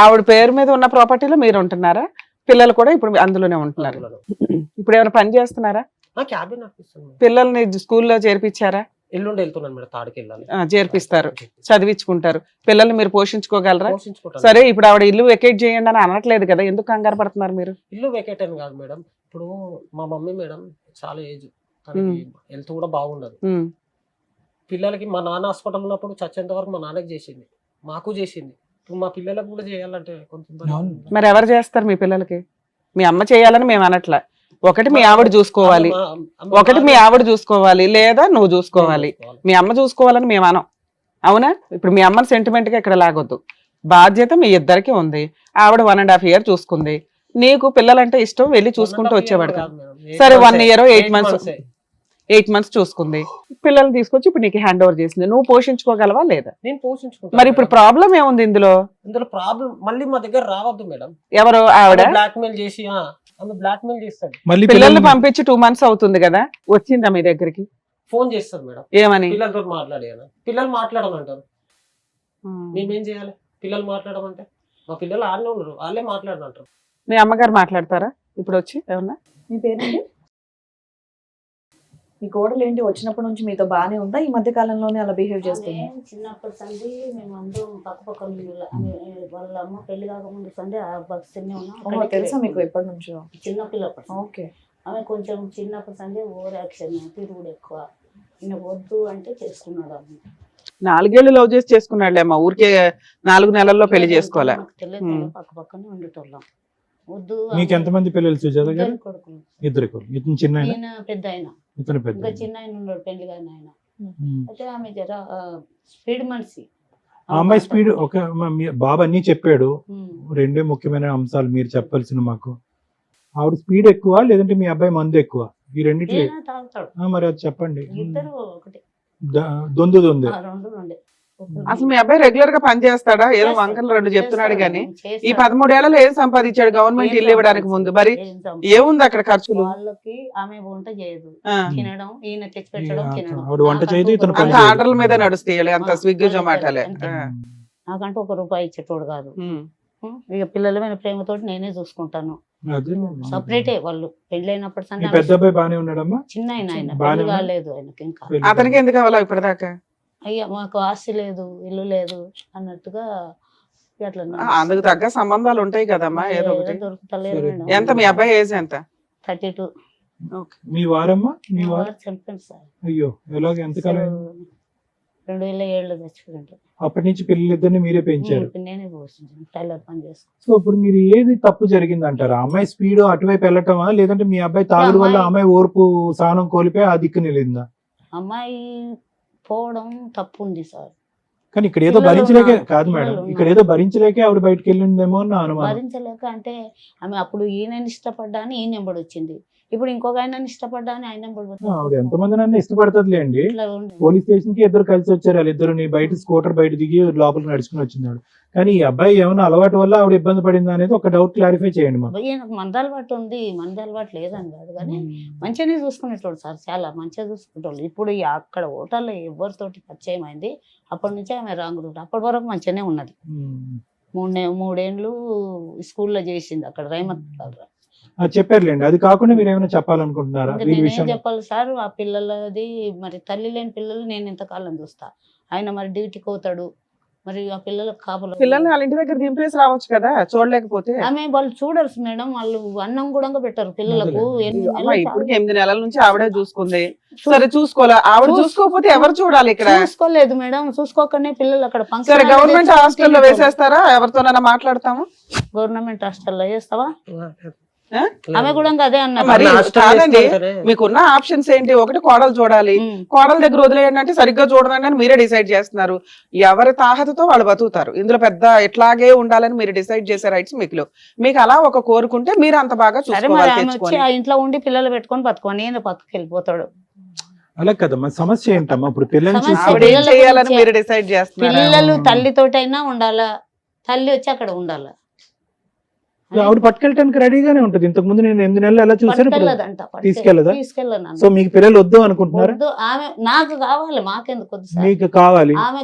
ఆవిడ పేరు మీద ఉన్న ప్రాపర్టీలో మీరు ఉంటున్నారా? పిల్లలు కూడా ఇప్పుడు అందులోనే ఉంటున్నారు. ఇప్పుడు ఏమైనా పని చేస్తున్నారా? Cabin officer. పిల్లల్ని స్కూల్లో చేర్పించారా? ఎల్లుండి వెళ్తున్నాను మేడం, తాడికి వెళ్ళాలి. చేర్పిస్తారు, చదివించుకుంటారు. పిల్లల్ని మీరు పోషించుకోగలరా? పోషించుకుంటాను. సరే, ఇప్పుడు ఆవిడ ఇల్లు వెకేట్ చేయండి అని అనట్లేదు కదా, ఎందుకు కంగారు పడుతున్నారు మీరు? ఇల్లు వెకేట్ అని కాదు మేడం, ఇప్పుడు మా మమ్మీ మేడం చాలా ఏజ్, తనకి హెల్త్ కూడా బాగుండదు. పిల్లలకి మా నాన్న హాస్పిటల్ ఉన్నప్పుడు చచ్చేంత వరకు మా నాన్నకి చేసింది, మాకు చేసింది. ఇప్పుడు మా పిల్లలకు కూడా చేయాలంటే కొంచెం. మరి ఎవరు చేస్తారు మీ పిల్లలకి? మీ అమ్మ చేయాలని మేము అనట్లా. ఒకటి మీ ఆవిడ చూసుకోవాలి, ఒకటి మీ ఆవిడ చూసుకోవాలి, లేదా నువ్వు చూసుకోవాలి. మీ అమ్మ చూసుకోవాలని మేము అనం, అవునా? ఇప్పుడు మీ అమ్మని సెంటిమెంట్ గా ఇక్కడ లాగొద్దు. బాధ్యత మీ ఇద్దరికి ఉంది. ఆవిడ 1.5 years చూసుకుంది. నీకు పిల్లలంటే ఇష్టం, వెళ్ళి చూసుకుంటూ వచ్చేవాడు కదా. సరే, 1 year 8 months చూసుకుంది. పిల్లల్ని తీసుకొచ్చి ఇప్పుడు నీకు హ్యాండ్ ఓవర్ చేసింది. నువ్వు పోషించుకోగలవా లేదా? నేను పోషించుకుంటాను. మరి ఇప్పుడు ప్రాబ్లం ఏముంది ఇందులో? ప్రాబ్లం మళ్ళీ మా దగ్గర రావద్దు మేడం. ఎవరు? ఆవిడ బ్లాక్ మెయిల్ చేసి ఆమె బ్లాక్ మెయిల్ చేస్తాడు. మళ్ళీ పిల్లల్ని పంపించి 2 months అవుతుంది కదా, వచ్చిందా మీ దగ్గరికి? ఫోన్ చేస్తారు మేడం. ఏమని? పిల్లలతో మాట్లాడాను. పిల్లలు మాట్లాడమంటారు. మేమేం చేయాలి? పిల్లలు మాట్లాడమంటే మా పిల్లలు ఆడనే ఉన్నారు, వాళ్ళే మాట్లాడమంటారు. మీ అమ్మగారు మాట్లాడతారా ఇప్పుడు వచ్చి ఏమన్నా? మీ పేరేంటి? మీ కోడలు ఏంటి వచ్చినప్పటి నుంచి మీతో బానే ఉందా? ఈ మధ్య కాలంలోనే అలా బిహేవ్ చేస్తుంది? చిన్నప్పటి సంది మేము అందరం పక్క వాళ్ళ అమ్మ పెళ్లి కాకముందు సంది ఆ బస్సునే ఉన్నాం. తెలుసా మీకు ఎప్పటి నుంచో? చిన్నపిల్లప్పటి. ఓకే. ఆమె కొంచెం చిన్నప్పటి సంది ఓవర్ యాక్షన్, తిరుగుడు ఎక్కువ. ఈయన వద్దు అంటే చేసుకున్నాడు. ఆమె 4 years లవ్ చేసి చేసుకున్నాడులేమ్మా, ఊరికే 4 నెలల్లో పెళ్లి చేసుకోలే. తెలియదు, పక్క పక్కనే ఉండేటోళ్ళం. వద్దు. మీకు ఎంతమంది పిల్లలు సుజాత గారు? కొడుకులు. 2 కొడుకులు. ఇతను చిన్న ఆయన? ఈయన పెద్ద ఆయన. ఇతను పెద్ద. ఇంకా చిన్న ఆయన ఉన్నాడు, పెళ్లి కాని ఆయన. అయితే ఆమె జర స్పీడ్ మనిషి. ఆ అమ్మాయి స్పీడ్. ఒక బాబు అన్ని చెప్పాడు, 2 ముఖ్యమైన అంశాలు మీరు చెప్పాల్సిన మాకు. ఆవిడ స్పీడ్ ఎక్కువ లేదంటే మీ అబ్బాయి మందు ఎక్కువ? ఈ రెండిట్లో తాగుతాడు. మరి అది చెప్పండి. ఇద్దరు ఒకటి. దొందు దొందు. రెండు రెండే. అసలు మీ అబ్బాయి రెగ్యులర్ గా పని చేస్తాడా? ఏదో వంకలు 2 చెప్తున్నాడు గానీ ఈ 13 ఏళ్లలో ఏం సంపాదించాడు గవర్నమెంట్ ఇల్లు ఇవ్వడానికి ముందు? మరి ఏముంది అక్కడ ఖర్చులు? వాళ్ళకి ఆమె వంట చేయదు, తినడం, ఈయన తెచ్చి పెట్టడం, తినడం. ఆవిడ వంట చేయదు, ఇతను అంత ఆర్డర్ల మీద నడుస్తాయి, అంత స్విగ్గీ జొమాటోలే. నాకంటే 1 రూపాయి ఇచ్చేటోడు కాదు. ఇక పిల్లల మీద ప్రేమతోటి నేనే చూసుకుంటాను. సపరేటే వాళ్ళు. పెళ్ళైనప్పటి సంది పెద్ద అబ్బాయి బానే ఉన్నాడమ్మా? చిన్న ఆయన పెళ్లి కాలేదు ఆయనకి ఇంకా. అతనికి ఎందుకు కావాలా ఇప్పటిదాకా? అయ్యా మాకు ఆస్తి లేదు, ఇల్లు లేదు అన్నట్టుగా అట్లా అందుకు తగ్గ సంబంధాలు ఉంటాయి కదమ్మా, ఏదో ఒకటి. దొరుకుతలేదు. ఎంత మీ అబ్బాయి ఏజ్ ఎంత? 32. మీ వారమ్మా? మీ వారు చనిపోయింది సార్. అయ్యో, ఎలాగ? ఎంతకాలం? 2007లో చచ్చిపోయింది. అప్పటి నుంచి పిల్లలిద్దరిని మీరే పెంచారు? నేనే పోషించాను, టైలర్ పని చేసుకున్నాను. సో ఇప్పుడు మీరు ఏది తప్పు జరిగింది అంటారా? అమ్మాయి స్పీడ్ అటువైపు వెళ్ళటమా, లేదంటే మీ అబ్బాయి తాగుడు వల్ల అమ్మాయి ఓర్పు సహనం కోల్పోయి ఆ దిక్కు నిలిందా? అమ్మాయి పోవడం తప్పు ఉంది సార్. కానీ ఇక్కడ ఏదో భరించలేకే కాదు మేడం, ఇక్కడ ఏదో భరించలేకే ఆవిడ బయటకు వెళ్ళిందేమో అని నా అనుమానం. భరించలేక అంటే ఆమె అప్పుడు ఈయనని ఇష్టపడ్డా అని ఈయన ఎంబడి వచ్చింది, ఇప్పుడు ఇంకొక ఆయన ఇష్టపడ్డా అని ఆయన ఎంబడి. ఆవిడ ఎంతమంది నన్ను ఇష్టపడుతుందిలేండి. పోలీస్ స్టేషన్ కి 2 కలిసి వచ్చారు, వాళ్ళిద్దరు బయట స్కూటర్ బయట దిగి లోపలికి నడుచుకుని వచ్చినాడు. కానీ ఈ అబ్బాయి ఏమైనా అలవాటు వల్ల ఆవిడ ఇబ్బంది పడిందా అనేది ఒక డౌట్ క్లారిఫై చేయండి. ఈయనకు మంద అలవాటు ఉంది, మంద అలవాటు లేదని కాదు, కానీ మంచిగానే చూసుకునేటోడు సార్, చాలా మంచిగా చూసుకునేటోళ్ళు. ఇప్పుడు అక్కడ హోటల్లో ఎవరితోటి పరిచయం అయింది, అప్పటి నుంచే ఆమె రాంగుడు. అప్పటి వరకు మంచిగానే ఉన్నది. 3 ఏళ్ళు స్కూల్లో చేసింది అక్కడ రైమత్. చెప్పారులేండి. అది కాకుండా మీరు ఏమైనా చెప్పాలనుకుంటున్నారా? నేనేం చెప్పాలి సార్, ఆ పిల్లలది మరి తల్లి లేని పిల్లలు నేను ఎంతకాలం చూస్తా. ఆయన మరి డ్యూటీకి పోతాడు, మరి ఆ పిల్లలకు కాపలా. పిల్లల్ని వాళ్ళ ఇంటి దగ్గర దింపేసి రావచ్చు కదా, చూడలేకపోతే. ఆమె వాళ్ళు చూడరు మేడం, వాళ్ళు అన్నం కూడా పెట్టారు పిల్లలకు. ఇప్పుడు 8 నెలల నుంచి ఆవిడే చూసుకుంది. సరే చూసుకోలే, ఆవిడ చూసుకోకపోతే ఎవరు చూడాలి ఇక్కడ? చూసుకోలేదు మేడం, చూసుకోకనే పిల్లలు అక్కడ సరే గవర్నమెంట్ హాస్టల్లో వేసేస్తారా? ఎవరితోనైనా మాట్లాడతాము. గవర్నమెంట్ హాస్టల్లో వేస్తావా? ఆమె కూడా అదే అన్నారు. మరి కాదండి, మీకున్న ఆప్షన్స్ ఏంటి? ఒకటి కోడలు చూడాలి, కోడల దగ్గర వదిలేయండి అంటే సరిగ్గా చూడదండి అని మీరే డిసైడ్ చేస్తున్నారు. ఎవరి తాహతతో వాళ్ళు బతుకుతారు. ఇందులో పెద్ద ఎట్లాగే ఉండాలని మీరు డిసైడ్ చేసే రైట్స్ మీకు అలా ఒక కోరుకుంటే మీరు అంత బాగా చూసుకోవాలి. ఆ ఇంట్లో ఉండి పిల్లలు పెట్టుకొని బతుకోని బతుకెళ్ళిపోతాడు. అలా కదమ్మా, సమస్య ఏంటమ్మా ఇప్పుడు పిల్లల్ని సమస్య చూసి ఆవిడ ఏం పిల్లల చేయాలని గురించి మీరు డిసైడ్ చేస్తున్నారు పిల్లలు తల్లితోటైనా ఉండాలా, తల్లి వచ్చి అక్కడ ఉండాలా. ఆవిడ పట్టుకెళ్ళటానికి రెడీగానే ఉంటుంది. ఇంతకు ముందు నేను 8 నెలలు ఎలా చూసాను, ఇప్పుడు పట్టుకెళ్ళదంట, తీసుకెళ్ళదా? తీసుకెళ్ళను. సో మీకు పిల్లలు వద్దు అనుకుంటున్నారా? వద్దు, ఆమె నాకు కావాలి, మాకెందుకు వద్దు సార్. మీకు కావాలి,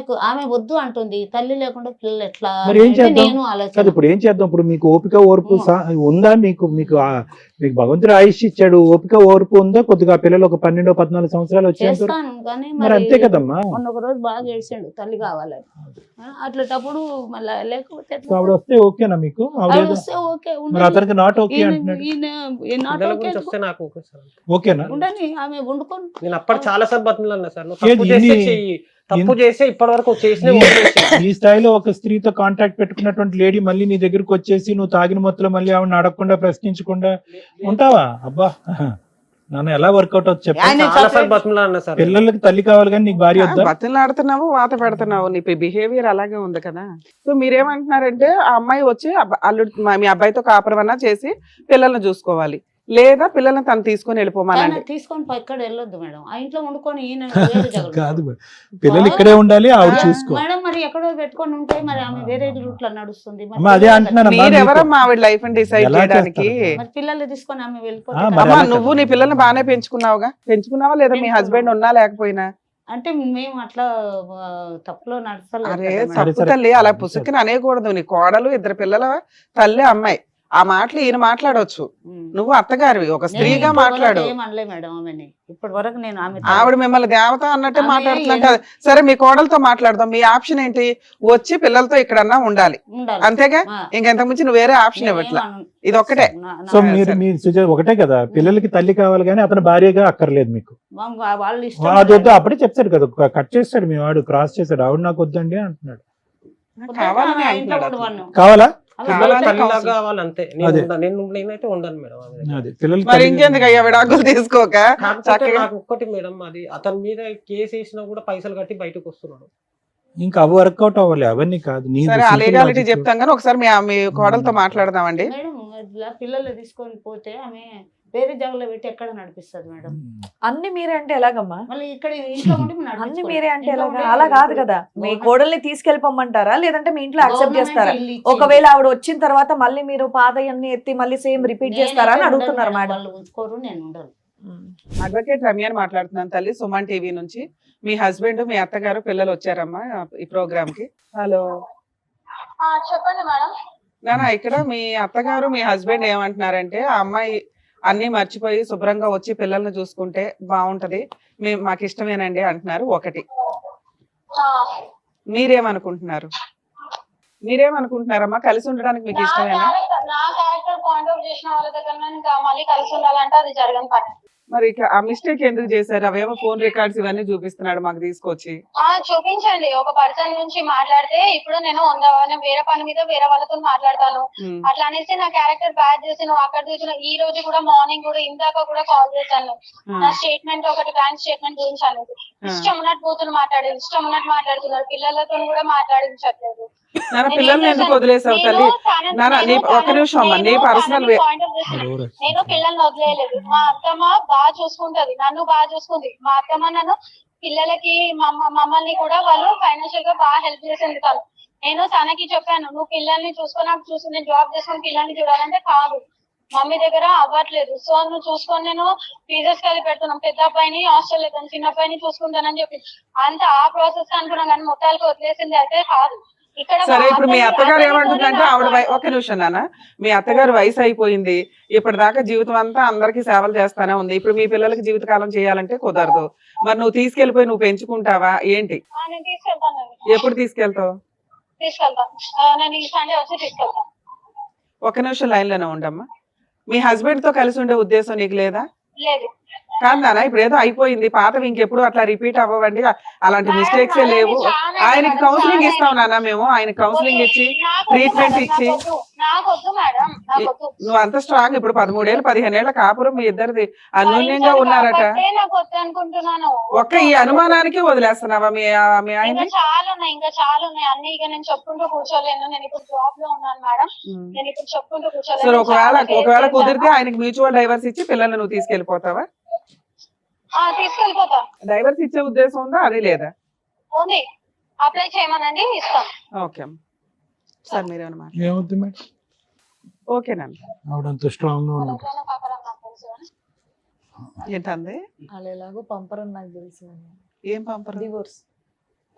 ఆమె వద్దు అంటుంది. తల్లి లేకుండా పిల్లలు ఎట్లా మరి ఏం అనేది చేద్దాం? నేను కాదు ఆలోచన. ఇప్పుడు ఏం చేద్దాం? ఇప్పుడు మీకు ఓపిక ఓర్పు ఉందా? మీకు మీకు మీకు భగవంతుడు ఆయుష్ ఇచ్చాడు, ఓపిక ఓర్పు ఉందా? కొద్దిగా ఆ పిల్లలు ఒక 12-14 సంవత్సరాలు వచ్చేంత చేస్తాను కానీ మరి అంతే కదమ్మా. మొన్న ఒక రోజు బాగా ఏడ్చాడు తల్లి కావాలని. అట్లటప్పుడు మళ్ళీ లేకపోతే ఎట్లా? సో ఆవిడ వస్తే ఓకేనా మీకు? ఆవిడ ఆవిడ వస్తే ఓకే మరి ఉండని. అతనికి నాట్ ఓకే ఈయన- అంటున్నాడు. ఈయన not పిల్లల okay గురించి వస్తే నాకు ఓకే సార్. ఓకేనా? ఉండని, ఆమె వండుకొని నేను అప్పటి చాలా సార్లు బతుకులన్నా సార్, నువ్వు ఏది తప్పు చేస్తే ఇన్ని- చెయ్యి, తప్పు చేస్తే ఇప్పటి వరకు చేసిన ఈ స్థాయిలో ఒక స్త్రీతో కాంటాక్ట్ పెట్టుకున్నటువంటి లేడీ మళ్ళీ నీ దగ్గరికి వచ్చేసి నువ్వు తాగిన మొత్తంలో మళ్ళీ ఆవిడని అడగకుండా ప్రశ్నించకుండా ఉంటావా? అబ్బా నాన్న ఎలా వర్కౌట్ అవుతుంది చెప్పు. ఆయన చాలా సార్లు బతుకులన్నా సార్. పిల్లలకి తల్లి కావాలి కానీ నీకు భార్య వద్దా? బతులాడుతున్నావు, వాత పెడుతున్నావు, నీ బిహేవియర్ అలాగే ఉంది కదా. సో మీరేమంటున్నారంటే ఆ అమ్మాయి వచ్చి అల్లుడు మీ అబ్బాయితో కాపురం అన్నా చేసి పిల్లల్ని చూసుకోవాలి, లేదా పిల్లల్ని తను తీసుకొని వెళ్ళిపోమానండి. తీసుకొని ఎక్కడ వెళ్ళొద్దు మేడం, ఆ ఇంట్లో వండుకొని ఈయన వేరే జగలు. కాదు మేడం, పిల్లలు ఇక్కడే ఉండాలి, ఆవిడ చూసుకో. మేడం మరి ఎక్కడో పెట్టుకొని ఉంటే మరి ఆమె వేరే రూట్ లో నడుస్తుంది. మరి అమ్మా అదే అంటున్నానమ్మా, మీరు మీకు ఎవరమ్మా ఆవిడ లైఫ్ ని డిసైడ్ ఎలా చేయడానికి? చేస్తారు? మరి పిల్లలు తీసుకొని ఆమె వెళ్ళిపోతే మరి కదా. అమ్మా ఎలా నువ్వు నీ పిల్లల్ని బాగానే పెంచుకున్నావా లేదా? మీ హస్బెండ్ ఉన్నా లేకపోయినా? అంటే మేము అట్లా తప్పులో నడచలేదు అరే కదా మేడం. తప్పు సరే. తల్లి, అలా పుసుకుని అనేకూడదు. నీ కోడలు, 2 పిల్లల తల్లి, అమ్మాయి, ఆ మాటలు ఈయన మాట్లాడవచ్చు. నువ్వు అత్తగారివి, ఒక స్త్రీగా మాట్లాడు. ఏమనలే మేడం ఆమెని ఇప్పటి వరకు నేను ఆమె ఆవిడ మిమ్మల్ని దేవత అన్నట్టే ఆమె మాట్లాడుతున్నట్టు. సరే మీ కోడలతో మాట్లాడదాం. మీ ఆప్షన్ ఏంటి? వచ్చి పిల్లలతో ఇక్కడన్నా ఉండాలి, ఉండాలి. అంతేగా? ఆ. ఇంకెంతకు మించి నువ్వు వేరే ఆప్షన్ ఇవ్వట్లా, ఇది ఒక్కటే. సో మీరు సుజా ఒకటే కదా, పిల్లలకి తల్లి కావాలి కానీ అతను భార్యగా అక్కర్లేదు మీకు. వాళ్ళు అది వద్దు అప్పుడే చెప్తాడు కదా, కట్ చేస్తాడు మీ వాడు, క్రాస్ చేస్తాడు. ఆవిడ నాకు వద్దండి అంటున్నాడు. కావాలని అంటున్నాడు అతను. కావాలా? కావాలని తల్లిలాగా అవసరం. కావాలంతే. అదే. నేనైతే ఉండను మేడం ఆమె దగ్గర. అది పిల్లలకి మరి తల్లి- ఇంకెందుకు అయ్యా విడాకులు తీసుకోక కాకపోతే చక్కగా నాకు ఒక్కటి మేడం, అది అతని మీద కేసు వేసినా కూడా పైసలు కట్టి బయటకు వస్తున్నాడు. ఇంకా అవి వర్కౌట్ అవ్వాలి, అవన్నీ కాదు. నీ సరే ఆ simple లీగాలిటీ logic. చెప్తాం కానీ ఒకసారి మీ కోడలతో మాట్లాడదామండి. మేడం ఇట్లా పిల్లలు తీసుకొని పోతే ఆమె వేరే జాగలో పెట్టి ఎక్కడ నడిపిస్తుంది మేడం. అన్ని మీరే అంటే ఎలాగమ్మా? మళ్ళీ ఇక్కడ ఇంట్లో ఉండి మేము అన్ని నడిపించుకోవాలి. మీరే అంటే ఇంట్లో ఎలాగా? ఉండి అలా కాదు కదా, మీ గవర్నమెంట్ కోడల్ని తీసుకెళ్ళిపోమంటారా లేదంటే మీ ఇంట్లో యాక్సెప్ట్ గవర్నమెంట్ చేస్తారా? ఇల్లు ఇచ్చింది. ఒకవేళ ఆవిడ వచ్చిన తర్వాత మళ్ళీ మీరు పాతయన్ని ఎత్తి మళ్ళీ సేమ్ రిపీట్ నేనైతే చేస్తారా అని ఉండను అడుగుతున్నారు మేడం, మేడం. వాళ్ళు ఉంచుకోరు, నేను ఉండను. అడ్వకేట్ రమ్య అని మాట్లాడుతున్నాను తల్లి, సుమన్ టీవీ నుంచి. మీ హస్బెండ్, మీ అత్తగారు, పిల్లలు వచ్చారమ్మా ఈ ప్రోగ్రామ్ కి. హలో చెప్పండి మేడం. నానా, ఇక్కడ మీ అత్తగారు, మీ హస్బెండ్ ఏమంటున్నారంటే ఆ అమ్మాయి అన్ని మర్చిపోయి శుభ్రంగా వచ్చి పిల్లల్ని చూసుకుంటే బాగుంటది, మాకు ఇష్టమేనండి అంటున్నారు. ఒకటి, మీరేమనుకుంటున్నారు? మీరేమనుకుంటున్నారమ్మా? కలిసి ఉండడానికి మీకు ఇష్టమేనా? నా క్యారెక్టర్ పాయింట్ ఆఫ్ చేసిన వాళ్ళ దగ్గర ఇంకా మళ్ళీ కలిసి ఉండాలంటే అది జరగని పని. మరి ఇక ఆ మిస్టేక్ ఎందుకు చేశారు? అవేమో ఫోన్ రికార్డ్స్ ఇవన్నీ చూపిస్తున్నాడు మాకు తీసుకొచ్చి. చూపించండి. ఒక పర్సన్ నుంచి మాట్లాడితే ఇప్పుడు నేను వేరే పని మీద వేరే వాళ్ళతో మాట్లాడతాను, అట్లా అనేసి నా క్యారెక్టర్ బ్యాడ్ చేసి నువ్వు అక్కడ చూసిన. ఈ రోజు కూడా మార్నింగ్ కూడా ఇందాక కూడా కాల్ చేశాను, నా స్టేట్మెంట్ ఒకటి బ్యాంక్ స్టేట్మెంట్ గురించి అనేది. ఇష్టం ఉన్నట్టు పోతున్న మాట్లాడేది, ఇష్టం ఉన్నట్టు మాట్లాడుతున్నారు, పిల్లలతో కూడా మాట్లాడించట్లేదు. నాన్న, పిల్లల్ని ఎందుకు వదిలేసావు తల్లి? నాన్న ఒక్క నిమిషం అమ్మా, నీ పర్సనల్ నేను పిల్లల్ని వదిలేయలేదు. మా అత్తమ్మ బాగా చూసుకుంటది, నన్ను బాగా చూసుకుంది. మా అత్తమ్మ నన్ను పిల్లలకి మమ్మల్ని కూడా వాళ్ళు ఫైనాన్షియల్ గా బాగా హెల్ప్ చేసింది. తను నేను తనకి చెప్పాను, నువ్వు పిల్లల్ని చూసుకొని నాకు చూసి నేను జాబ్ చేసుకొని పిల్లల్ని చూడాలంటే కాదు, మమ్మీ దగ్గర అవ్వట్లేదు, సో నువ్వు చూసుకొని నేను ఫీజెస్ కలిపి పెడుతున్నాం. పెద్ద అబ్బాయిని హాస్టల్ వేద్దాం, చిన్న అబ్బాయిని చూసుకుంటానని చెప్పి అంత ఆ ప్రాసెస్ అనుకున్నాం, కానీ మొత్తాలకు వదిలేసింది అయితే కాదు. సరే, ఇప్పుడు మీ అత్తగారు ఏమంటుందంటే ఆవిడ ఒక్క నిమిషం నాన్న, మీ అత్తగారు వయసు అయిపోయింది, ఇప్పటిదాకా జీవితం అంతా అందరికి సేవలు చేస్తానే ఉంది, ఇప్పుడు మీ పిల్లలకి జీవితకాలం చేయాలంటే కుదరదు. మరి నువ్వు తీసుకెళ్లిపోయి నువ్వు పెంచుకుంటావా ఏంటి? నేను తీసుకెళ్తాను. ఎప్పుడు తీసుకెళ్తావు? తీసుకెళ్తాను, నేను ఈ సండే వచ్చి తీసుకెళ్తాను. ఒక్క నిమిషం లైన్ లోనే ఉండమ్మా. మీ హస్బెండ్ తో కలిసి ఉండే ఉద్దేశం నీకు లేదా? లేదు. కాదు నాన్న, ఇప్పుడు ఏదో అయిపోయింది, పాతవి ఇంకెప్పుడు అట్లా రిపీట్ అవ్వండి, అలాంటి మిస్టేక్స్ లేవు. ఆయనకి కౌన్సిలింగ్ ఇస్తాం నాన్న, మేము ఆయన కౌన్సిలింగ్ ఇచ్చి ట్రీట్మెంట్ ఇచ్చి. నువ్వు అంత స్ట్రాంగ్, ఇప్పుడు 13 ఏళ్ళు 15 ఏళ్ల కాపురం మీ ఇద్దరిది అన్యోన్యంగా ఉన్నారట. ఒక్క ఈ అనుమానానికి వదిలేస్తున్నావా మీ ఆయన? చాలా ఉన్నాయి, ఇంకా చాలా ఉన్నాయి అన్ని. ఇక నేను చెప్పుకుంటూ కూర్చోలేను, నేను ఇప్పుడు జాబ్ లో ఉన్నాను మేడం, నేను ఇప్పుడు చెప్పుకుంటూ సరే, కూర్చోలేను. ఒకవేళ కుదిరితే ఆయనకి మ్యూచువల్ డైవర్స్ ఇచ్చి పిల్లల్ని నువ్వు తీసుకెళ్లిపోతావా? తీసుకెళ్ళిపోతా. డైవర్స్ ఇచ్చే ఉద్దేశం ఉందా? అది లేదా? ఉంది, అప్లై చేయమనండి, ఇస్తాం. ఓకే సార్, మీరేమైనా మాట్లాడారు? ఏమవుతుంది మేడం? ఓకేనండి. ఆవిడంత స్ట్రాంగ్ గా ఉన్నారు. ఏంటంది? వాళ్ళు ఎలాగో పంపరని నాకు తెలుసు. ఏం పంపరు? డివోర్స్.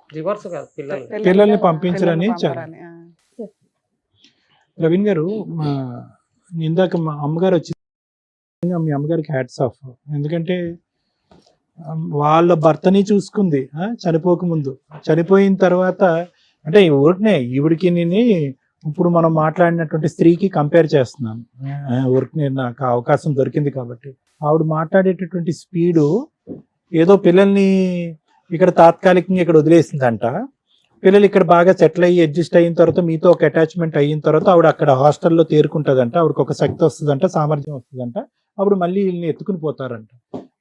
రివర్స్ కాదు, పిల్లలు పిల్లల్ని పంపించరని పిల్లల్ని చాలా. పంపరని, ఆ. ప్రవీణ్ గారు, ఇందాక మా అమ్మగారు వచ్చి, మీ అమ్మగారికి హ్యాట్స్ ఆఫ్. ఎందుకంటే వాళ్ళ భర్తని చూసుకుంది చనిపోకముందు. చనిపోయిన తర్వాత అంటే ఊరికనే ఈవిడికి నేను ఇప్పుడు మనం మాట్లాడినటువంటి స్త్రీకి కంపేర్ చేస్తున్నాను. ఊరికనే నాకు అవకాశం దొరికింది కాబట్టి. ఆవిడ మాట్లాడేటటువంటి స్పీడు ఏదో పిల్లల్ని ఇక్కడ తాత్కాలికంగా ఇక్కడ వదిలేసిందంట. పిల్లలు ఇక్కడ బాగా సెటిల్ అయ్యి అడ్జస్ట్ అయిన తర్వాత మీతో ఒక అటాచ్మెంట్ అయిన తర్వాత ఆవిడ అక్కడ హాస్టల్లో తేరుకుంటుందంట. ఆవిడకి ఒక శక్తి వస్తుందంట, సామర్థ్యం వస్తుందంట. అప్పుడు మళ్ళీ వీళ్ళని ఎత్తుకుని పోతారంట.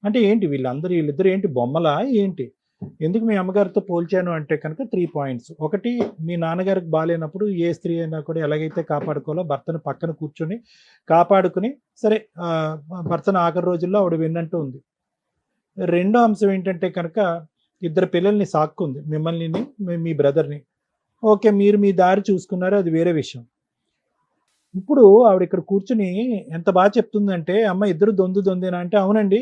అంటే ఏంటి వీళ్ళిద్దరు ఏంటి బొమ్మలా ఏంటి? ఎందుకు మీ అమ్మగారితో పోల్చాను అంటే కనుక 3 పాయింట్స్. ఒకటి, మీ నాన్నగారికి బాగాలేనప్పుడు ఏ స్త్రీ అయినా కూడా ఎలాగైతే కాపాడుకోవాలో భర్తను పక్కన కూర్చొని కాపాడుకుని సరే భర్తను ఆఖరి రోజుల్లో ఆవిడ విన్నట్టు ఉంది. రెండో అంశం ఏంటంటే కనుక ఇద్దరు పిల్లల్ని సాక్కుంది, మిమ్మల్ని మీ బ్రదర్ని. ఓకే, మీరు మీ దారి చూసుకున్నారు, అది వేరే విషయం. ఇప్పుడు ఆవిడ ఇక్కడ కూర్చుని ఎంత బాగా చెప్తుందంటే, అమ్మ ఇద్దరు దొందేనా అంటే, అవునండి,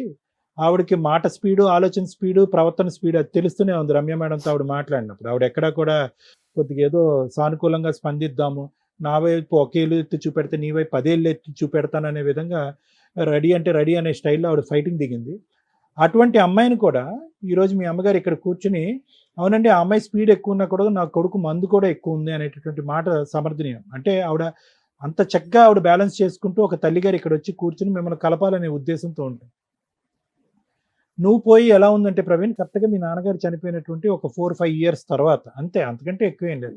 ఆవిడకి మాట స్పీడు, ఆలోచన స్పీడు, ప్రవర్తన స్పీడు అది తెలుస్తూనే ఉంది రమ్య మేడంతో ఆవిడ మాట్లాడినప్పుడు. ఆవిడ ఎక్కడా కూడా కొద్దిగా ఏదో సానుకూలంగా స్పందిద్దాము, నా వైపు ఒకేళ్ళు ఎత్తి చూపెడితే నీ వైపు 10 ఏళ్ళు ఎత్తి చూపెడతాననే విధంగా రెడీ అంటే రెడీ అనే స్టైల్లో ఆవిడ ఫైటింగ్ దిగింది. అటువంటి అమ్మాయిని కూడా ఈరోజు మీ అమ్మగారు ఇక్కడ కూర్చుని, అవునండి ఆ అమ్మాయి స్పీడ్ ఎక్కువ ఉన్నా కూడా నా కొడుకు మందు కూడా ఎక్కువ ఉంది అనేటటువంటి మాట సమర్థనీయం. అంటే ఆవిడ అంత చక్కగా ఆవిడ బ్యాలెన్స్ చేసుకుంటూ ఒక తల్లిగారు ఇక్కడ వచ్చి కూర్చుని మిమ్మల్ని కలపాలనే ఉద్దేశంతో ఉంటుంది. నువ్వు పోయి ఎలా ఉందంటే ప్రవీణ్, కరెక్ట్గా మీ నాన్నగారు చనిపోయినటువంటి ఒక 4-5 ఇయర్స్ తర్వాత, అంతే, అంతకంటే ఎక్కువేం లేదు.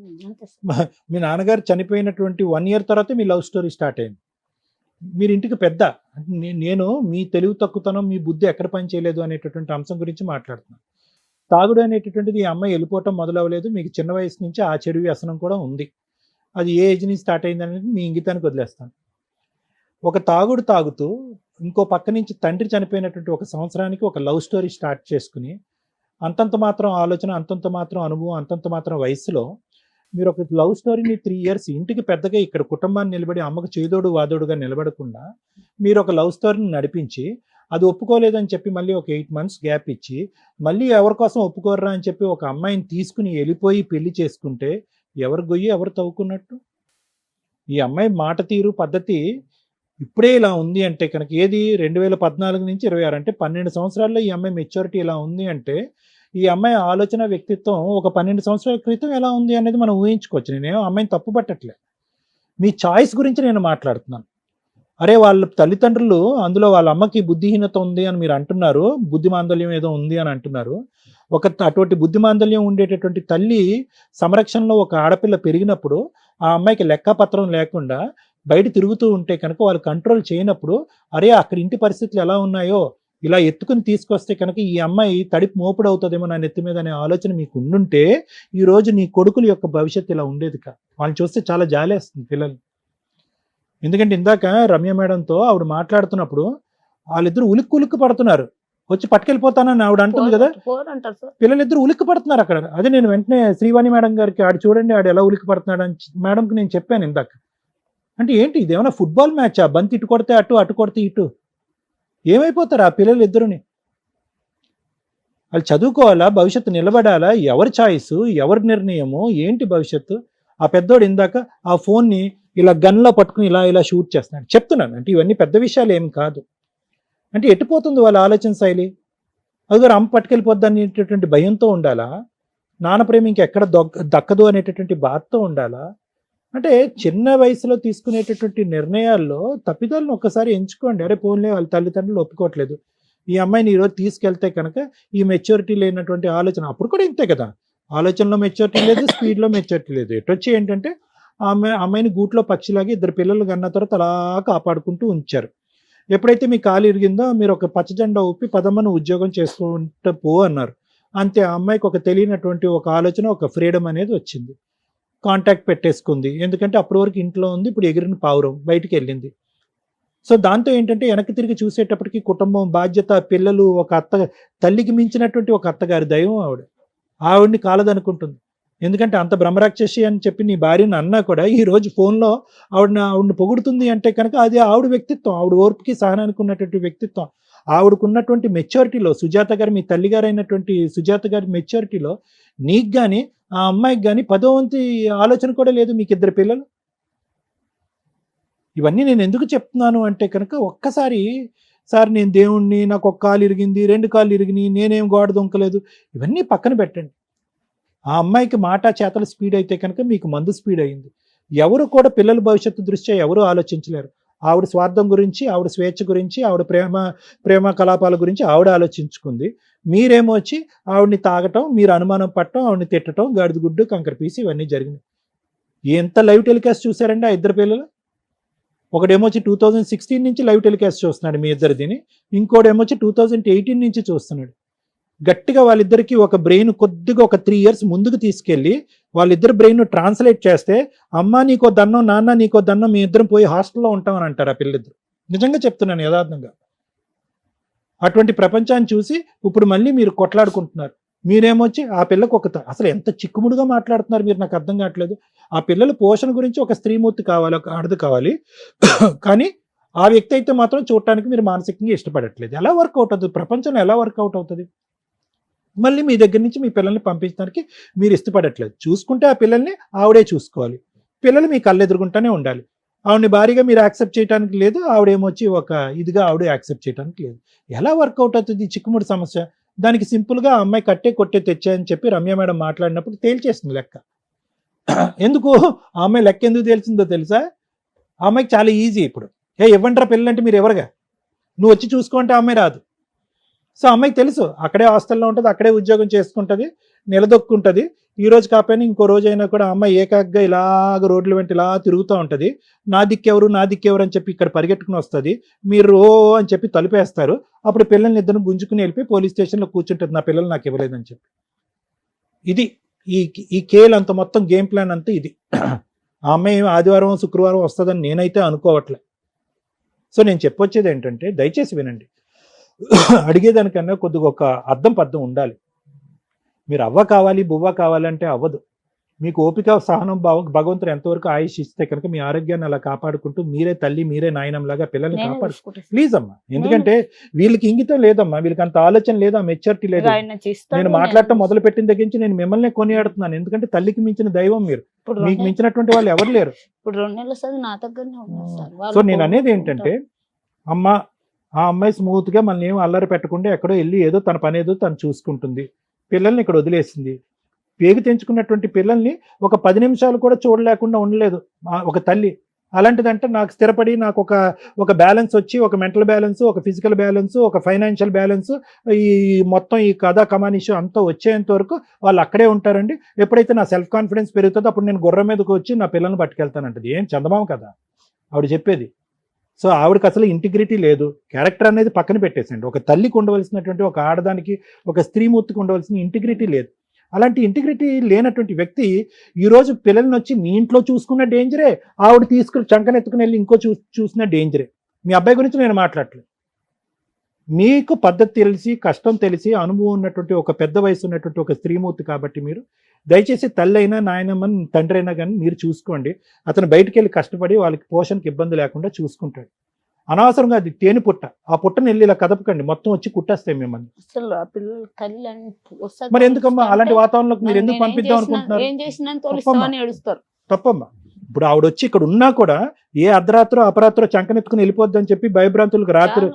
మీ నాన్నగారు చనిపోయినటువంటి 1 ఇయర్ తర్వాత మీ లవ్ స్టోరీ స్టార్ట్ అయింది. మీరు ఇంటికి పెద్ద, నేను మీ తెలివి తక్కువతనం, మీ బుద్ధి ఎక్కడ పని చేయలేదు అనేటటువంటి అంశం గురించి మాట్లాడుతున్నాను. తాగుడు అనేటటువంటిది ఈ అమ్మాయి వెళ్ళిపోవటం మొదలవ్వలేదు, మీకు చిన్న వయసు నుంచి ఆ చెడు వ్యసనం కూడా ఉంది. అది ఏ ఏజ్ నుంచి స్టార్ట్ అయింది అనేది మీ ఇంగితానికి వదిలేస్తాను. ఒక తాగుడు తాగుతూ ఇంకో పక్క నుంచి తండ్రి చనిపోయినటువంటి 1 సంవత్సరానికి ఒక లవ్ స్టోరీ స్టార్ట్ చేసుకుని, అంతంత మాత్రం ఆలోచన, అంతంత మాత్రం అనుభవం, అంతంత మాత్రం వయసులో మీరు ఒక లవ్ స్టోరీని 3 ఇయర్స్ ఇంటికి పెద్దగా ఇక్కడ కుటుంబాన్ని నిలబడి అమ్మకు చేదోడు వాదోడుగా నిలబడకుండా మీరు ఒక లవ్ స్టోరీని నడిపించి అది ఒప్పుకోలేదని చెప్పి మళ్ళీ ఒక 8 months గ్యాప్ ఇచ్చి మళ్ళీ ఎవరి కోసం ఒప్పుకోర్రా అని చెప్పి ఒక అమ్మాయిని తీసుకుని వెళ్ళిపోయి పెళ్లి చేసుకుంటే ఎవరు గొయ్యి ఎవరు తవ్వుకున్నట్టు? ఈ అమ్మాయి మాట తీరు పద్ధతి ఇప్పుడే ఇలా ఉంది అంటే కనుక, ఏది 2014 నుంచి 26 అంటే 12 సంవత్సరాల్లో ఈ అమ్మాయి మెచ్యూరిటీ ఇలా ఉంది అంటే, ఈ అమ్మాయి ఆలోచన వ్యక్తిత్వం ఒక 12 సంవత్సరాల క్రితం ఎలా ఉంది అనేది మనం ఊహించుకోవచ్చు. నేనేమో అమ్మాయిని తప్పు పట్టట్లే, మీ చాయిస్ గురించి నేను మాట్లాడుతున్నాను. అరే వాళ్ళ తల్లిదండ్రులు అందులో వాళ్ళ అమ్మకి బుద్ధిహీనత ఉంది అని మీరు అంటున్నారు, బుద్ధిమాందల్యం ఏదో ఉంది అని అంటున్నారు. అటువంటి బుద్ధిమాందల్యం ఉండేటటువంటి తల్లి సంరక్షణలో ఒక ఆడపిల్ల పెరిగినప్పుడు ఆ అమ్మాయికి లెక్కపత్రం లేకుండా బయట తిరుగుతూ ఉంటే కనుక వాళ్ళు కంట్రోల్ చేయనప్పుడు, అరే అక్కడ ఇంటి పరిస్థితులు ఎలా ఉన్నాయో ఇలా ఎత్తుకుని తీసుకొస్తే కనుక ఈ అమ్మాయి తడిపి మోపుడు అవుతుందేమో నా నెత్తి మీద అనే ఆలోచన మీకు ఉండుంటే ఈ రోజు నీ కొడుకుల యొక్క భవిష్యత్తు ఇలా ఉండేది కాదు. వాళ్ళని చూస్తే చాలా జాలేస్తుంది పిల్లలు. ఎందుకంటే ఇందాక రమ్య మేడంతో ఆవిడ మాట్లాడుతున్నప్పుడు వాళ్ళిద్దరు ఉలిక్కు పడుతున్నారు, వచ్చి పట్టుకెళ్ళిపోతానని ఆవిడ అంటుంది కదా, పిల్లలిద్దరు ఉలిక్కి పడుతున్నారు అక్కడ. అదే నేను వెంటనే శ్రీవాణి మేడం గారికి ఆడు చూడండి ఆడు ఎలా ఉలిక్కి పడుతున్నాడు అని మేడంకి నేను చెప్పాను ఇందాక. అంటే ఏంటి ఇది, ఏమైనా ఫుట్బాల్ మ్యాచా? బంతి ఇటు కొడితే అటు, అటు కొడితే ఇటు, ఏమైపోతారు ఆ పిల్లలు ఇద్దరుని? వాళ్ళు చదువుకోవాలా, భవిష్యత్తు నిలబడాలా, ఎవరి ఛాయిస్, ఎవరి నిర్ణయము, ఏంటి భవిష్యత్తు? ఆ పెద్దోడు ఇందాక ఆ ఫోన్ని ఇలా గన్లో పట్టుకుని ఇలా ఇలా షూట్ చేస్తున్నాడు. చెప్తున్నాను అంటే ఇవన్నీ పెద్ద విషయాలు ఏమి కాదు. అంటే ఎట్టిపోతుంది వాళ్ళ ఆలోచన శైలి? అదిగో అమ్మ పట్టుకెళ్ళిపోద్ది అనేటటువంటి భయంతో ఉండాలా? నాన్న ప్రేమ ఇంకెక్కడ దక్కదు అనేటటువంటి బాధతో ఉండాలా? అంటే చిన్న వయసులో తీసుకునేటటువంటి నిర్ణయాల్లో తప్పిదాలను ఒక్కసారి ఎంచుకోండి. అరే పోన్లే వాళ్ళ తల్లిదండ్రులు ఒప్పుకోవట్లేదు, ఈ అమ్మాయిని ఈరోజు తీసుకెళ్తే కనుక ఈ మెచ్యూరిటీ లేనటువంటి ఆలోచన, అప్పుడు కూడా ఇంతే కదా, ఆలోచనలో మెచ్యూరిటీ లేదు, స్పీడ్లో మెచ్యూరిటీ లేదు. ఎటొచ్చి ఏంటంటే అమ్మాయిని గూట్లో పక్షిలాగా 2 పిల్లలు కన్న తర్వాత అలా కాపాడుకుంటూ ఉంచారు. ఎప్పుడైతే మీ కాలు ఇరిగిందో మీరు ఒక పచ్చజెండా ఊపి పదమ్మను ఉద్యోగం చేసుకుంటూ పో అన్నారు. అంతే, ఆ అమ్మాయికి ఒక తెలియనటువంటి ఒక ఆలోచన, ఒక ఫ్రీడమ్ అనేది వచ్చింది. కాంటాక్ట్ పెట్టేసుకుంది, ఎందుకంటే అప్పటి వరకు ఇంట్లో ఉంది, ఇప్పుడు ఎగిరిన పావురం బయటికి వెళ్ళింది. సో దాంతో ఏంటంటే వెనక్కి తిరిగి చూసేటప్పటికి కుటుంబం, బాధ్యత, పిల్లలు, ఒక తల్లికి మించినటువంటి ఒక అత్తగారి దైవం ఆవిడ్ని కాలదనుకుంటుంది. ఎందుకంటే అంత బ్రహ్మరాక్షసి అని చెప్పి నీ భార్యను అన్నా కూడా ఈ రోజు ఫోన్లో ఆవిడని పొగుడుతుంది అంటే కనుక అది ఆవిడ వ్యక్తిత్వం, ఆవిడ ఓర్పుకి సహనానికి ఉన్నటువంటి వ్యక్తిత్వం, ఆవిడకున్నటువంటి మెచ్యూరిటీలో, సుజాత గారు మీ తల్లిగారు అయినటువంటి సుజాత గారి మెచ్యూరిటీలో నీకు కానీ ఆ అమ్మాయికి కానీ 10వ వంతు ఆలోచన కూడా లేదు. మీకు 2 పిల్లలు. ఇవన్నీ నేను ఎందుకు చెప్తున్నాను అంటే కనుక ఒక్కసారి, సార్ నేను దేవుణ్ణి, నాకు 1 కాలు ఇరిగింది, 2 కాళ్ళు ఇరిగినాయి, నేనేం గోడ దొంకలేదు, ఇవన్నీ పక్కన పెట్టండి. ఆ అమ్మాయికి మాట చేతల స్పీడ్ అయితే కనుక మీకు మందు స్పీడ్ అయింది. ఎవరు కూడా పిల్లల భవిష్యత్తు దృష్ట్యా ఎవరు ఆలోచించలేరు. ఆవిడ స్వార్థం గురించి, ఆవిడ స్వేచ్ఛ గురించి, ఆవిడ ప్రేమ కలాపాల గురించి ఆవిడ ఆలోచించుకుంది. మీరేమో వచ్చి ఆవిడని తాగటం, మీరు అనుమానం పట్టడం, ఆవిడని తిట్టడం, గాడిద గుడ్డు కంకర పీసి ఇవన్నీ జరిగినాయి. ఎంత లైవ్ టెలికాస్ట్ చూసారండి ఆ 2 పిల్లలు? ఒకడేమో వచ్చి 2016 నుంచి లైవ్ టెలికాస్ట్ చూస్తున్నాడు మీ ఇద్దరిదిని, ఇంకోడేమో వచ్చి 2018 నుంచి చూస్తున్నాడు. గట్టిగా వాళ్ళిద్దరికి ఒక బ్రెయిన్ కొద్దిగా ఒక 3 years ముందుకు తీసుకెళ్ళి వాళ్ళిద్దరు బ్రెయిన్ ట్రాన్స్లేట్ చేస్తే, అమ్మ నీకో దన్నం, నాన్న నీకో దన్నం, మీ ఇద్దరం పోయి హాస్టల్లో ఉంటామని అంటారు ఆ పిల్లిద్దరు. నిజంగా చెప్తున్నాను, యథార్థంగా. అటువంటి ప్రపంచాన్ని చూసి ఇప్పుడు మళ్ళీ మీరు కొట్లాడుకుంటున్నారు. మీరేమొచ్చి ఆ పిల్లకు అసలు ఎంత చిక్కుముడుగా మాట్లాడుతున్నారు మీరు, నాకు అర్థం కావట్లేదు. ఆ పిల్లల పోషణ గురించి ఒక స్త్రీమూర్తి కావాలి, ఒక ఆడది కావాలి. కానీ ఆ వ్యక్తి అయితే మాత్రం చూడటానికి మీరు మానసికంగా ఇష్టపడట్లేదు. ఎలా వర్కౌట్ అవుతుంది? ప్రపంచంలో ఎలా వర్కౌట్ అవుతుంది? మళ్ళీ మీ దగ్గర నుంచి మీ పిల్లల్ని పంపించడానికి మీరు ఇష్టపడట్లేదు. చూసుకుంటే ఆ పిల్లల్ని ఆవిడే చూసుకోవాలి. పిల్లలు మీ కళ్ళు ఎదురుగుంటానే ఉండాలి. ఆవిడని భారీగా మీరు యాక్సెప్ట్ చేయడానికి లేదు, ఆవిడేమొచ్చి ఒక ఇదిగా ఆవిడ యాక్సెప్ట్ చేయడానికి లేదు. ఎలా వర్కౌట్ అవుతుంది ఈ చిక్కుముడి సమస్య? దానికి సింపుల్గా ఆ అమ్మాయి కట్టే కొట్టే తెచ్చాయని చెప్పి రమ్య మేడం మాట్లాడినప్పుడు తేల్చేసింది లెక్క. ఎందుకు ఆ అమ్మాయి లెక్క ఎందుకు తేల్చిందో తెలుసా? ఆ అమ్మాయికి చాలా ఈజీ. ఇప్పుడు ఇవ్వంటారా పిల్లలంటే మీరు ఎవరుగా, నువ్వు వచ్చి చూసుకుంటే ఆ అమ్మాయి రాదు. సో అమ్మాయికి తెలుసు, అక్కడే హాస్టల్లో ఉంటుంది, అక్కడే ఉద్యోగం చేసుకుంటుంది, నిలదొక్కుంటుంది. ఈ రోజు కాకపోయినా ఇంకో రోజు అయినా కూడా అమ్మాయి ఏకాగ్గా ఇలాగ రోడ్ల వెంట ఇలా తిరుగుతూ ఉంటుంది. నా దిక్కెవరు అని చెప్పి ఇక్కడ పరిగెట్టుకుని వస్తుంది. మీరు అని చెప్పి తలుపేస్తారు. అప్పుడు పిల్లల్ని ఇద్దరు గుంజుకుని వెళ్ళిపోయి పోలీస్ స్టేషన్లో కూర్చుంటుంది, నా పిల్లలు నాకు ఇవ్వలేదని చెప్పి. ఇది ఈ కేల్ అంత మొత్తం గేమ్ ప్లాన్ అంతా ఇది. ఆ అమ్మాయి ఆదివారం శుక్రవారం వస్తుందని నేనైతే అనుకోవట్లే. సో నేను చెప్పొచ్చేది ఏంటంటే దయచేసి వినండి. అడిగేదానికన్నా కొద్దిగా ఒక అర్థం పద్ధం ఉండాలి. మీరు అవ్వ కావాలి బువ్వ కావాలంటే అవ్వదు. మీకు ఓపిక సహనం భగవంతుడు ఎంతవరకు ఆయుష్ ఇస్తే కనుక మీ ఆరోగ్యాన్ని అలా కాపాడుకుంటూ మీరే తల్లి మీరే నాయనంలాగా పిల్లల్ని కాపాడుకుంటారు. ప్లీజ్ అమ్మా, ఎందుకంటే వీళ్ళకి ఇంగితం లేదమ్మా, వీళ్ళకి అంత ఆలోచన లేదు, ఆ మెచ్యూరిటీ లేదు. నేను మాట్లాడటం మొదలు పెట్టిన దగ్గర నుంచి నేను మిమ్మల్ని కొనియాడుతున్నాను, ఎందుకంటే తల్లికి మించిన దైవం మీరు, మీకు మించినటువంటి వాళ్ళు ఎవరు లేరు. ఇప్పుడు 2 నెలలు నా దగ్గరనే ఉన్నారు సార్. సో నేను అనేది ఏంటంటే అమ్మ, ఆ అమ్మాయి స్మూత్ గా మనల్ని ఏం అల్లరి పెట్టకుండా ఎక్కడో వెళ్ళి ఏదో తన పని ఏదో తను చూసుకుంటుంది. పిల్లల్ని ఇక్కడ వదిలేసింది. పేగు తెంచుకున్నటువంటి పిల్లల్ని ఒక 10 నిమిషాలు కూడా చూడలేకుండా ఉండలేదు ఒక తల్లి. అలాంటిదంటే నాకు స్థిరపడి నాకు ఒక బ్యాలెన్స్ వచ్చి, ఒక మెంటల్ బ్యాలెన్స్, ఒక ఫిజికల్ బ్యాలెన్స్, ఒక ఫైనాన్షియల్ బ్యాలెన్స్, ఈ మొత్తం ఈ కథా కమానిషు అంతా వచ్చేంత వరకు వాళ్ళు అక్కడే ఉంటారండి. ఎప్పుడైతే నా సెల్ఫ్ కాన్ఫిడెన్స్ పెరుగుతుందో అప్పుడు నేను గుర్రం మీదకి వచ్చి నా పిల్లల్ని పట్టుకెళ్తానంటది. ఏం చందమామ కదా ఆవిడ చెప్పేది. సో ఆవిడకి అసలు ఇంటిగ్రిటీ లేదు. క్యారెక్టర్ అనేది పక్కన పెట్టేసండి. ఒక తల్లికి ఉండవలసినటువంటి, ఒక ఆడదానికి, ఒక స్త్రీమూర్తికి ఉండవలసిన ఇంటిగ్రిటీ లేదు. అలాంటి ఇంటిగ్రిటీ లేనటువంటి వ్యక్తి ఈరోజు పిల్లల్ని వచ్చి మీ ఇంట్లో చూసుకున్న డేంజరే, ఆవిడ తీసుకుని చంకనెత్తుకుని వెళ్ళి ఇంకో చూసిన డేంజరే. మీ అబ్బాయి గురించి నేను మాట్లాడలేదు. మీకు పద్ధతి తెలిసి, కష్టం తెలిసి, అనుభవం ఉన్నటువంటి ఒక పెద్ద వయసు ఉన్నటువంటి ఒక స్త్రీమూర్తి కాబట్టి మీరు దయచేసి తల్లి అయినా నాయనమ్మని తండ్రి అయినా కానీ మీరు చూసుకోండి. అతను బయటికి వెళ్ళి కష్టపడి వాళ్ళకి పోషణకి ఇబ్బంది లేకుండా చూసుకుంటాడు. అనవసరంగా అది తేనె పుట్ట, ఆ పుట్టని వెళ్ళి ఇలా కదపకండి, మొత్తం వచ్చి కుట్టేస్తాయి మిమ్మల్ని. అసలు ఆ పిల్లలు తల్లి మరి ఎందుకమ్మా అలాంటి వాతావరణంలోకి మీరు ఎందుకు పంపిద్దాం అనుకుంటున్నారు? ఏం చేసినా తోలిస్తామని ఏడుస్తారు. తప్పమ్మా. ఇప్పుడు ఆవిడ వచ్చి ఇక్కడ ఉన్నా కూడా ఏ అర్ధరాత్రో అపరాత్రో చంకనెత్తుకుని వెళ్ళిపోద్దని చెప్పి భయభ్రాంతులకు రాత్రి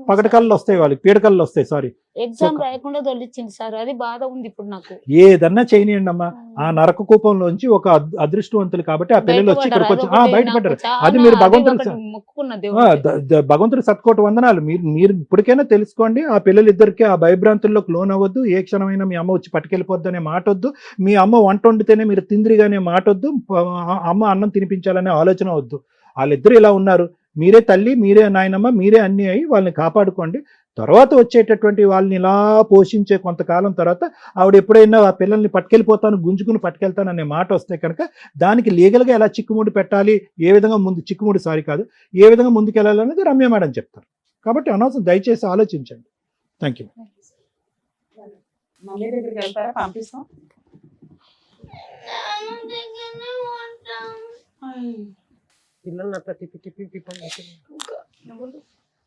పగటకల్లో వస్తాయి, వాళ్ళకి పీడకల్లో వస్తాయి. సారీ, ఎగ్జామ్ రాయకుండా తొలిచింది సార్, అది బాధ ఉంది ఇప్పుడు నాకు. ఏదన్నా చేయనియండి అమ్మా. ఆ నరక కూపంలోంచి ఒక అదృష్టవంతులు కాబట్టి ఆ పిల్లలు వచ్చి ఇక్కడికి వచ్చి బయటపడ్డారు. అది మీరు భగవంతుడి సత్కోటి వందనాలు. మీరు ఇప్పటికైనా తెలుసుకోండి. ఆ పిల్లలిద్దరికి ఆ భయభ్రాంతుల్లోకి లోన్ అవ్వద్దు. ఏ క్షణమైనా మీ అమ్మ వచ్చి పట్టుకెళ్ళిపోద్దు అనే మాట వద్దు. మీ అమ్మ వంట వండితేనే మీరు తిందిరిగానే మాట వద్దు. అమ్మ అన్నం తినిపించాలనే ఆలోచన వద్దు. వాళ్ళిద్దరు ఇలా ఉన్నారు. మీరే తల్లి, మీరే నాయనమ్మ, మీరే అన్ని అయ్యి వాళ్ళని కాపాడుకోండి. తర్వాత వచ్చేటటువంటి వాళ్ళని ఇలా పోషించే కొంతకాలం తర్వాత ఆవిడ ఎప్పుడైనా ఆ పిల్లల్ని పట్టుకెళ్ళిపోతాను, గుంజుకుని పట్టుకెళ్తాను అనే మాట వస్తే కనుక దానికి లీగల్గా ఎలా చిక్కుముడి పెట్టాలి, ఏ విధంగా ఏ విధంగా ముందుకెళ్ళాలనేది రమ్య మేడం చెప్తారు. కాబట్టి అనవసరం, దయచేసి ఆలోచించండి. Thank you. మమ్మీ దగ్గరికి వెళ్తారా? పంపిస్తాం. పిల్లల్ని అట్లా తిప్పి తిప్పి తిప్పండి.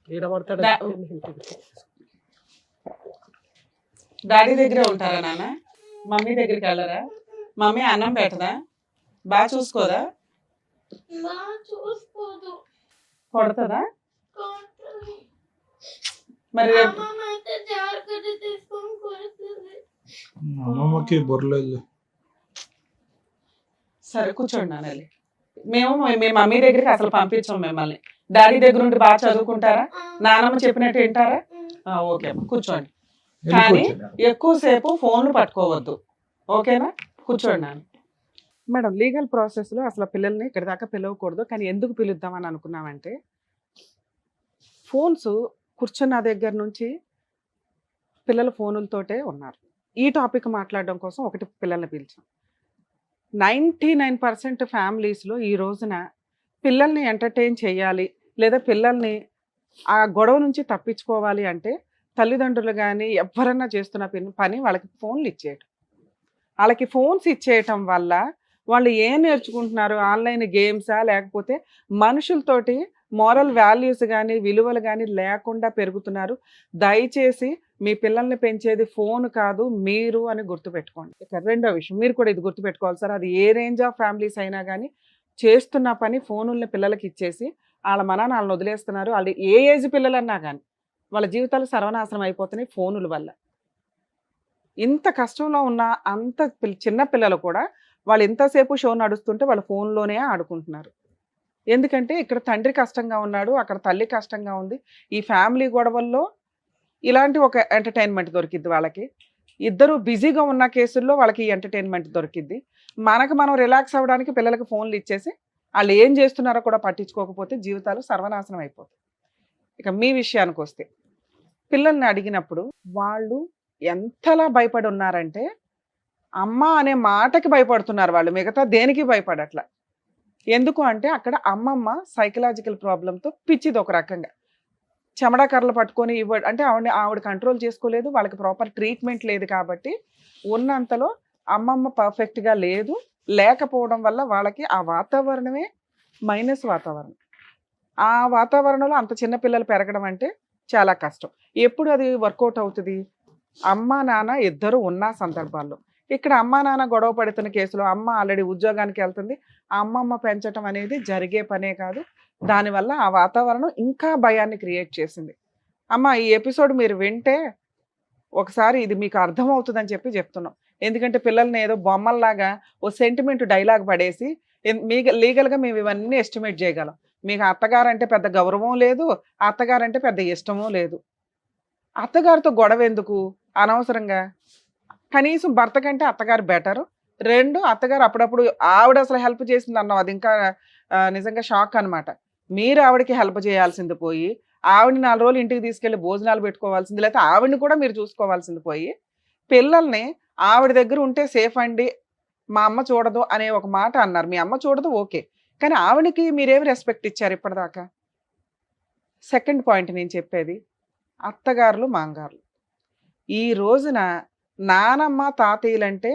ఈడ పడతాడు. డాడీ దగ్గరే ఉంటారా నాన్న? మమ్మీ దగ్గరికి వెళ్ళరా? మమ్మీ అన్నం పెట్టదా? బాగా చూసుకోదా? కొడతదా? మరి అమ్మమ్మకి బొర్రలేదు. సరే కూర్చోండి నాన్న. మేము మీ మమ్మీ దగ్గరికి అసలు పంపించాం మిమ్మల్ని. డాడీ దగ్గర ఉండి బాగా చదువుకుంటారా? నానమ్మ చెప్పినట్టు వింటారా? ఓకే అమ్మా, కూర్చోండి. కానీ ఎక్కువసేపు ఫోన్లు పట్టుకోవద్దు, ఓకేనా? కూర్చోండి నాన్న. మేడం, లీగల్ ప్రాసెస్లో అసలు పిల్లల్ని ఇక్కడ దాకా పిలవకూడదు, కానీ ఎందుకు పిలుద్దామని అనుకున్నామంటే, ఫోన్స్ కూర్చున్న దగ్గర నుంచి పిల్లలు ఫోనులతోటే ఉన్నారు. ఈ టాపిక్ మాట్లాడడం కోసం ఒకటి పిల్లల్ని పిలిచాం. 99% ఫ్యామిలీస్లో ఈ రోజున పిల్లల్ని ఎంటర్టైన్ చేయాలి, లేదా పిల్లల్ని ఆ గొడవ నుంచి తప్పించుకోవాలి అంటే తల్లిదండ్రులు కానీ ఎవరన్నా చేస్తున్న పని వాళ్ళకి ఫోన్లు ఇచ్చేయటం. వాళ్ళకి ఫోన్స్ ఇచ్చేయటం వల్ల వాళ్ళు ఏం నేర్చుకుంటున్నారు? ఆన్లైన్ గేమ్సా, లేకపోతే మనుషులతోటి మోరల్ వాల్యూస్ కానీ విలువలు కానీ లేకుండా పెరుగుతున్నారు. దయచేసి మీ పిల్లల్ని పెంచేది ఫోన్ కాదు, మీరు అని గుర్తుపెట్టుకోండి. ఇక రెండో విషయం, మీరు కూడా ఇది గుర్తుపెట్టుకోవాలి సార్, అది ఏ రేంజ్ ఆఫ్ ఫ్యామిలీస్ అయినా కానీ చేస్తున్న పని ఫోనుల్ని పిల్లలకి ఇచ్చేసి వాళ్ళ మనాన్ని వాళ్ళని వదిలేస్తున్నారు. వాళ్ళు ఏ ఏజ్ పిల్లలన్నా కానీ వాళ్ళ జీవితాలు సర్వనాశనం అయిపోతున్నాయి ఫోనుల వల్ల. ఇంత కష్టంలో ఉన్న అంత చిన్న పిల్లలు కూడా వాళ్ళు ఎంతసేపు షో నడుస్తుంటే వాళ్ళు ఫోన్లోనే ఆడుకుంటున్నారు. ఎందుకంటే ఇక్కడ తండ్రి కష్టంగా ఉన్నాడు, అక్కడ తల్లి కష్టంగా ఉంది. ఈ ఫ్యామిలీ గొడవల్లో ఇలాంటి ఒక ఎంటర్టైన్మెంట్ దొరికిద్ది వాళ్ళకి. ఇద్దరు బిజీగా ఉన్న కేసుల్లో వాళ్ళకి ఈ ఎంటర్టైన్మెంట్ దొరికిద్ది. మనం రిలాక్స్ అవ్వడానికి పిల్లలకి ఫోన్లు ఇచ్చేసి వాళ్ళు ఏం చేస్తున్నారో కూడా పట్టించుకోకపోతే జీవితాలు సర్వనాశనం అయిపోతాయి. ఇక మీ విషయానికి వస్తే, పిల్లల్ని అడిగినప్పుడు వాళ్ళు ఎంతలా భయపడి ఉన్నారంటే, అమ్మ అనే మాటకి భయపడుతున్నారు వాళ్ళు, మిగతా దేనికి భయపడట్లా. ఎందుకు అంటే అక్కడ అమ్మమ్మ సైకలాజికల్ ప్రాబ్లంతో పిచ్చిది ఒక రకంగా. చెమడా కర్రలు పట్టుకొని అంటే ఆవిడ కంట్రోల్ చేసుకోలేదు, వాళ్ళకి ప్రాపర్ ట్రీట్మెంట్ లేదు. కాబట్టి ఉన్నంతలో అమ్మమ్మ పర్ఫెక్ట్గా లేకపోవడం వల్ల వాళ్ళకి ఆ వాతావరణమే మైనస్ వాతావరణం. ఆ వాతావరణంలో అంత చిన్న పిల్లలు పెరగడం అంటే చాలా కష్టం. ఎప్పుడు అది వర్కౌట్ అవుతుంది? అమ్మ నాన్న ఇద్దరు ఉన్న సందర్భాల్లో. ఇక్కడ అమ్మ నాన్న గొడవ పడుతున్న కేసులో అమ్మ ఆల్రెడీ ఉద్యోగానికి వెళ్తుంది, ఆ అమ్మమ్మ పెంచడం అనేది జరిగే పనే కాదు. దానివల్ల ఆ వాతావరణం ఇంకా భయాన్ని క్రియేట్ చేసింది. అమ్మ, ఈ ఎపిసోడ్ మీరు వింటే ఒకసారి ఇది మీకు అర్థమవుతుందని చెప్తున్నాం. ఎందుకంటే పిల్లల్ని ఏదో బొమ్మల్లాగా ఓ సెంటిమెంట్ డైలాగ్ పడేసి లీగల్గా మేము ఇవన్నీ ఎస్టిమేట్ చేయగలం. మీకు అత్తగారంటే పెద్ద గౌరవం లేదు, అత్తగారంటే పెద్ద ఇష్టమూ లేదు. అత్తగారితో గొడవ ఎందుకు అనవసరంగా? కనీసం భర్త కంటే అత్తగారు బెటరు. రెండు, అత్తగారు అప్పుడప్పుడు ఆవిడ అసలు హెల్ప్ చేసింది అన్నావు, అది ఇంకా నిజంగా షాక్ అనమాట. మీరు ఆవిడకి హెల్ప్ చేయాల్సింది పోయి, ఆవిడని 4 రోజులు ఇంటికి తీసుకెళ్ళి భోజనాలు పెట్టుకోవాల్సింది, లేకపోతే ఆవిడని కూడా మీరు చూసుకోవాల్సింది పోయి, పిల్లల్ని ఆవిడ దగ్గర ఉంటే సేఫ్ అండి, మా అమ్మ చూడదు అనే ఒక మాట అన్నారు. మీ అమ్మ చూడదు ఓకే, కానీ ఆవిడకి మీరేమి రెస్పెక్ట్ ఇచ్చారు ఇప్పటిదాకా? సెకండ్ పాయింట్ నేను చెప్పేది, అత్తగారులు మాంగారులు. ఈ రోజున నానమ్మ తాతయ్యలంటే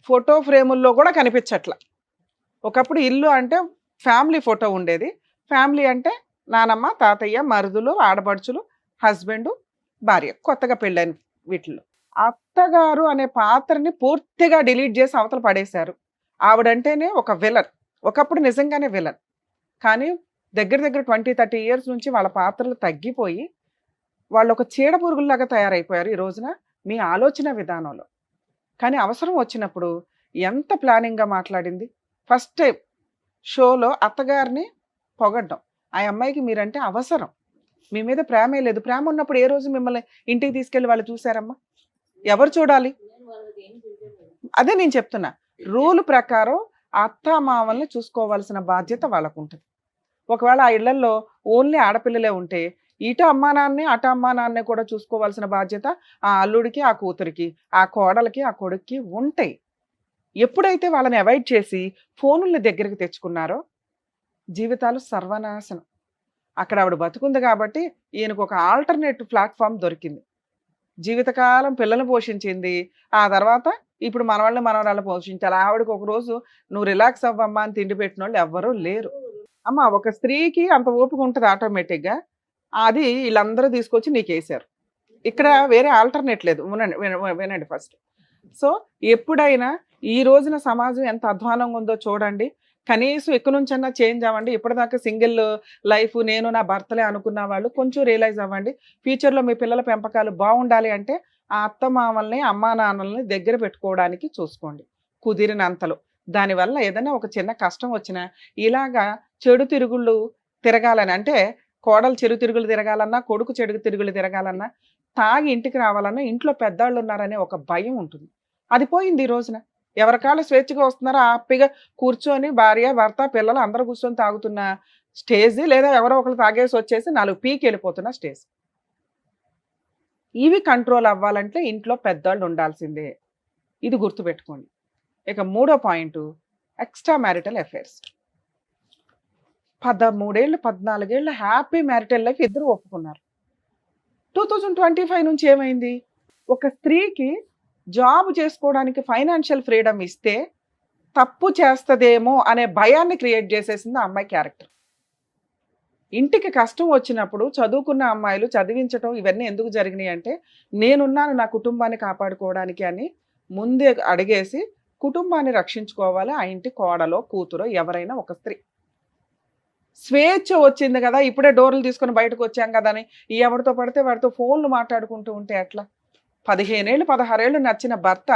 ఫోటో ఫ్రేముల్లో కూడా కనిపించట్లా. ఒకప్పుడు ఇల్లు అంటే ఫ్యామిలీ ఫోటో ఉండేది. ఫ్యామిలీ అంటే నానమ్మ తాతయ్య మరుదులు ఆడపడుచులు హస్బెండ్ భార్య, కొత్తగా పెళ్ళైన వీటిల్లో. అత్తగారు అనే పాత్రని పూర్తిగా డిలీట్ చేసి అవతల పడేశారు. ఆవిడంటేనే ఒక విలన్. ఒకప్పుడు నిజంగానే విలన్, కానీ దగ్గర 20-30 ఇయర్స్ నుంచి వాళ్ళ పాత్రలు తగ్గిపోయి వాళ్ళు ఒక చీడ పురుగుల్లాగా తయారైపోయారు ఈ రోజున మీ ఆలోచన విధానంలో. కానీ అవసరం వచ్చినప్పుడు ఎంత ప్లానింగ్గా మాట్లాడింది. ఫస్ట్ టైం షోలో అత్తగారిని పొగడ్డం, ఆ అమ్మాయికి మీరంటే అవసరం, మీ మీద ప్రేమే లేదు. ప్రేమ ఉన్నప్పుడు ఏ రోజు మిమ్మల్ని ఇంటికి తీసుకెళ్ళి వాళ్ళు చూసారమ్మా? ఎవరు చూడాలి? అదే నేను చెప్తున్నా, రూల్ ప్రకారం అత్త మామల్ని చూసుకోవాల్సిన బాధ్యత వాళ్ళకు ఉంటుంది. ఒకవేళ ఆ ఇళ్లలో ఓన్లీ ఆడపిల్లలే ఉంటే ఇటు అమ్మా నాన్నే అటు అమ్మా నాన్నే కూడా చూసుకోవాల్సిన బాధ్యత ఆ అల్లుడికి, ఆ కూతురికి, ఆ కోడలికి, ఆ కొడుక్కి ఉంటాయి. ఎప్పుడైతే వాళ్ళని అవాయిడ్ చేసి ఫోనుల్ని దగ్గరికి తెచ్చుకున్నారో జీవితాలు సర్వనాశనం. అక్కడ ఆవిడ బతుకుంది కాబట్టి ఈయనకు ఒక ఆల్టర్నేట్ ప్లాట్ఫామ్ దొరికింది. జీవితకాలం పిల్లల్ని పోషించింది. ఆ తర్వాత ఇప్పుడు మనవాళ్ళని మనవరాళ్ళని పోషించాలి. ఆవిడకి ఒక రోజు నువ్వు రిలాక్స్ అవ్వమ్మా అని తిండి పెట్టిన వాళ్ళు ఎవ్వరూ లేరు. అమ్మ ఒక స్త్రీకి అంత ఓపిక ఉంటుంది ఆటోమేటిక్గా. అది వీళ్ళందరూ తీసుకొచ్చి నీకేసారు. ఇక్కడ వేరే ఆల్టర్నేట్ లేదు. వినండి ఫస్ట్. సో ఎప్పుడైనా ఈ రోజున సమాజం ఎంత అధ్వానంగా ఉందో చూడండి. కనీసం ఇక్కడ నుంచన్నా చేంజ్ అవ్వండి. ఇప్పటిదాకా సింగిల్ లైఫ్ నేను నా భర్తలే అనుకున్న వాళ్ళు కొంచెం రియలైజ్ అవ్వండి. ఫ్యూచర్లో మీ పిల్లల పెంపకాలు బాగుండాలి అంటే ఆ అత్తమామల్ని అమ్మా నాన్నల్ని దగ్గర పెట్టుకోవడానికి చూసుకోండి కుదిరినంతలో. దానివల్ల ఏదైనా ఒక చిన్న కష్టం వచ్చినా ఇలాగా చెడు తిరుగుళ్ళు తిరగాలని, అంటే కోడలు చెడు తిరుగులు తిరగాలన్నా, కొడుకు చెడు తిరుగులు తిరగాలన్నా, తాగి ఇంటికి రావాలన్నా ఇంట్లో పెద్దాళ్ళు ఉన్నారనే ఒక భయం ఉంటుంది. అది పోయింది ఈ రోజున. ఎవరికాళ్ళు స్వేచ్ఛగా వస్తున్నారో హ్యాపీగా కూర్చొని భార్య భర్త పిల్లలు అందరూ కూర్చొని తాగుతున్న స్టేజ్, లేదా ఎవరో ఒకరు తాగేసి వచ్చేసి 4 పీకి వెళ్ళిపోతున్న స్టేజ్. ఇవి కంట్రోల్ అవ్వాలంటే ఇంట్లో పెద్దవాళ్ళు ఉండాల్సిందే. ఇది గుర్తుపెట్టుకోండి. ఇక 3వ పాయింట్ ఎక్స్ట్రా మ్యారిటల్ అఫైర్స్. 13 ఏళ్ళు 14 ఏళ్ళు హ్యాపీ మ్యారిటల్ లైఫ్ ఇద్దరు ఒప్పుకున్నారు. 2025 నుంచి ఏమైంది? ఒక స్త్రీకి జాబ్ చేసుకోవడానికి ఫైనాన్షియల్ ఫ్రీడమ్ ఇస్తే తప్పు చేస్తదేమో అనే భయాన్ని క్రియేట్ చేసేసింది ఆ అమ్మాయి క్యారెక్టర్. ఇంటికి కష్టం వచ్చినప్పుడు చదువుకున్న అమ్మాయిలు చదివించటం ఇవన్నీ ఎందుకు జరిగినాయి అంటే, నేనున్నాను నా కుటుంబాన్ని కాపాడుకోవడానికి అని ముందే అడిగేసి కుటుంబాన్ని రక్షించుకోవాలి ఆ ఇంటి కోడలో కూతురో ఎవరైనా ఒక స్త్రీ. స్వేచ్ఛ వచ్చింది కదా, ఇప్పుడే డోర్లు తీసుకొని బయటకు వచ్చాం కదా అని ఎవరితో పడితే వాడితో ఫోన్లు మాట్లాడుకుంటూ ఉంటే ఎట్లా? 15 ఏళ్ళు 16 ఏళ్ళు నచ్చిన భర్త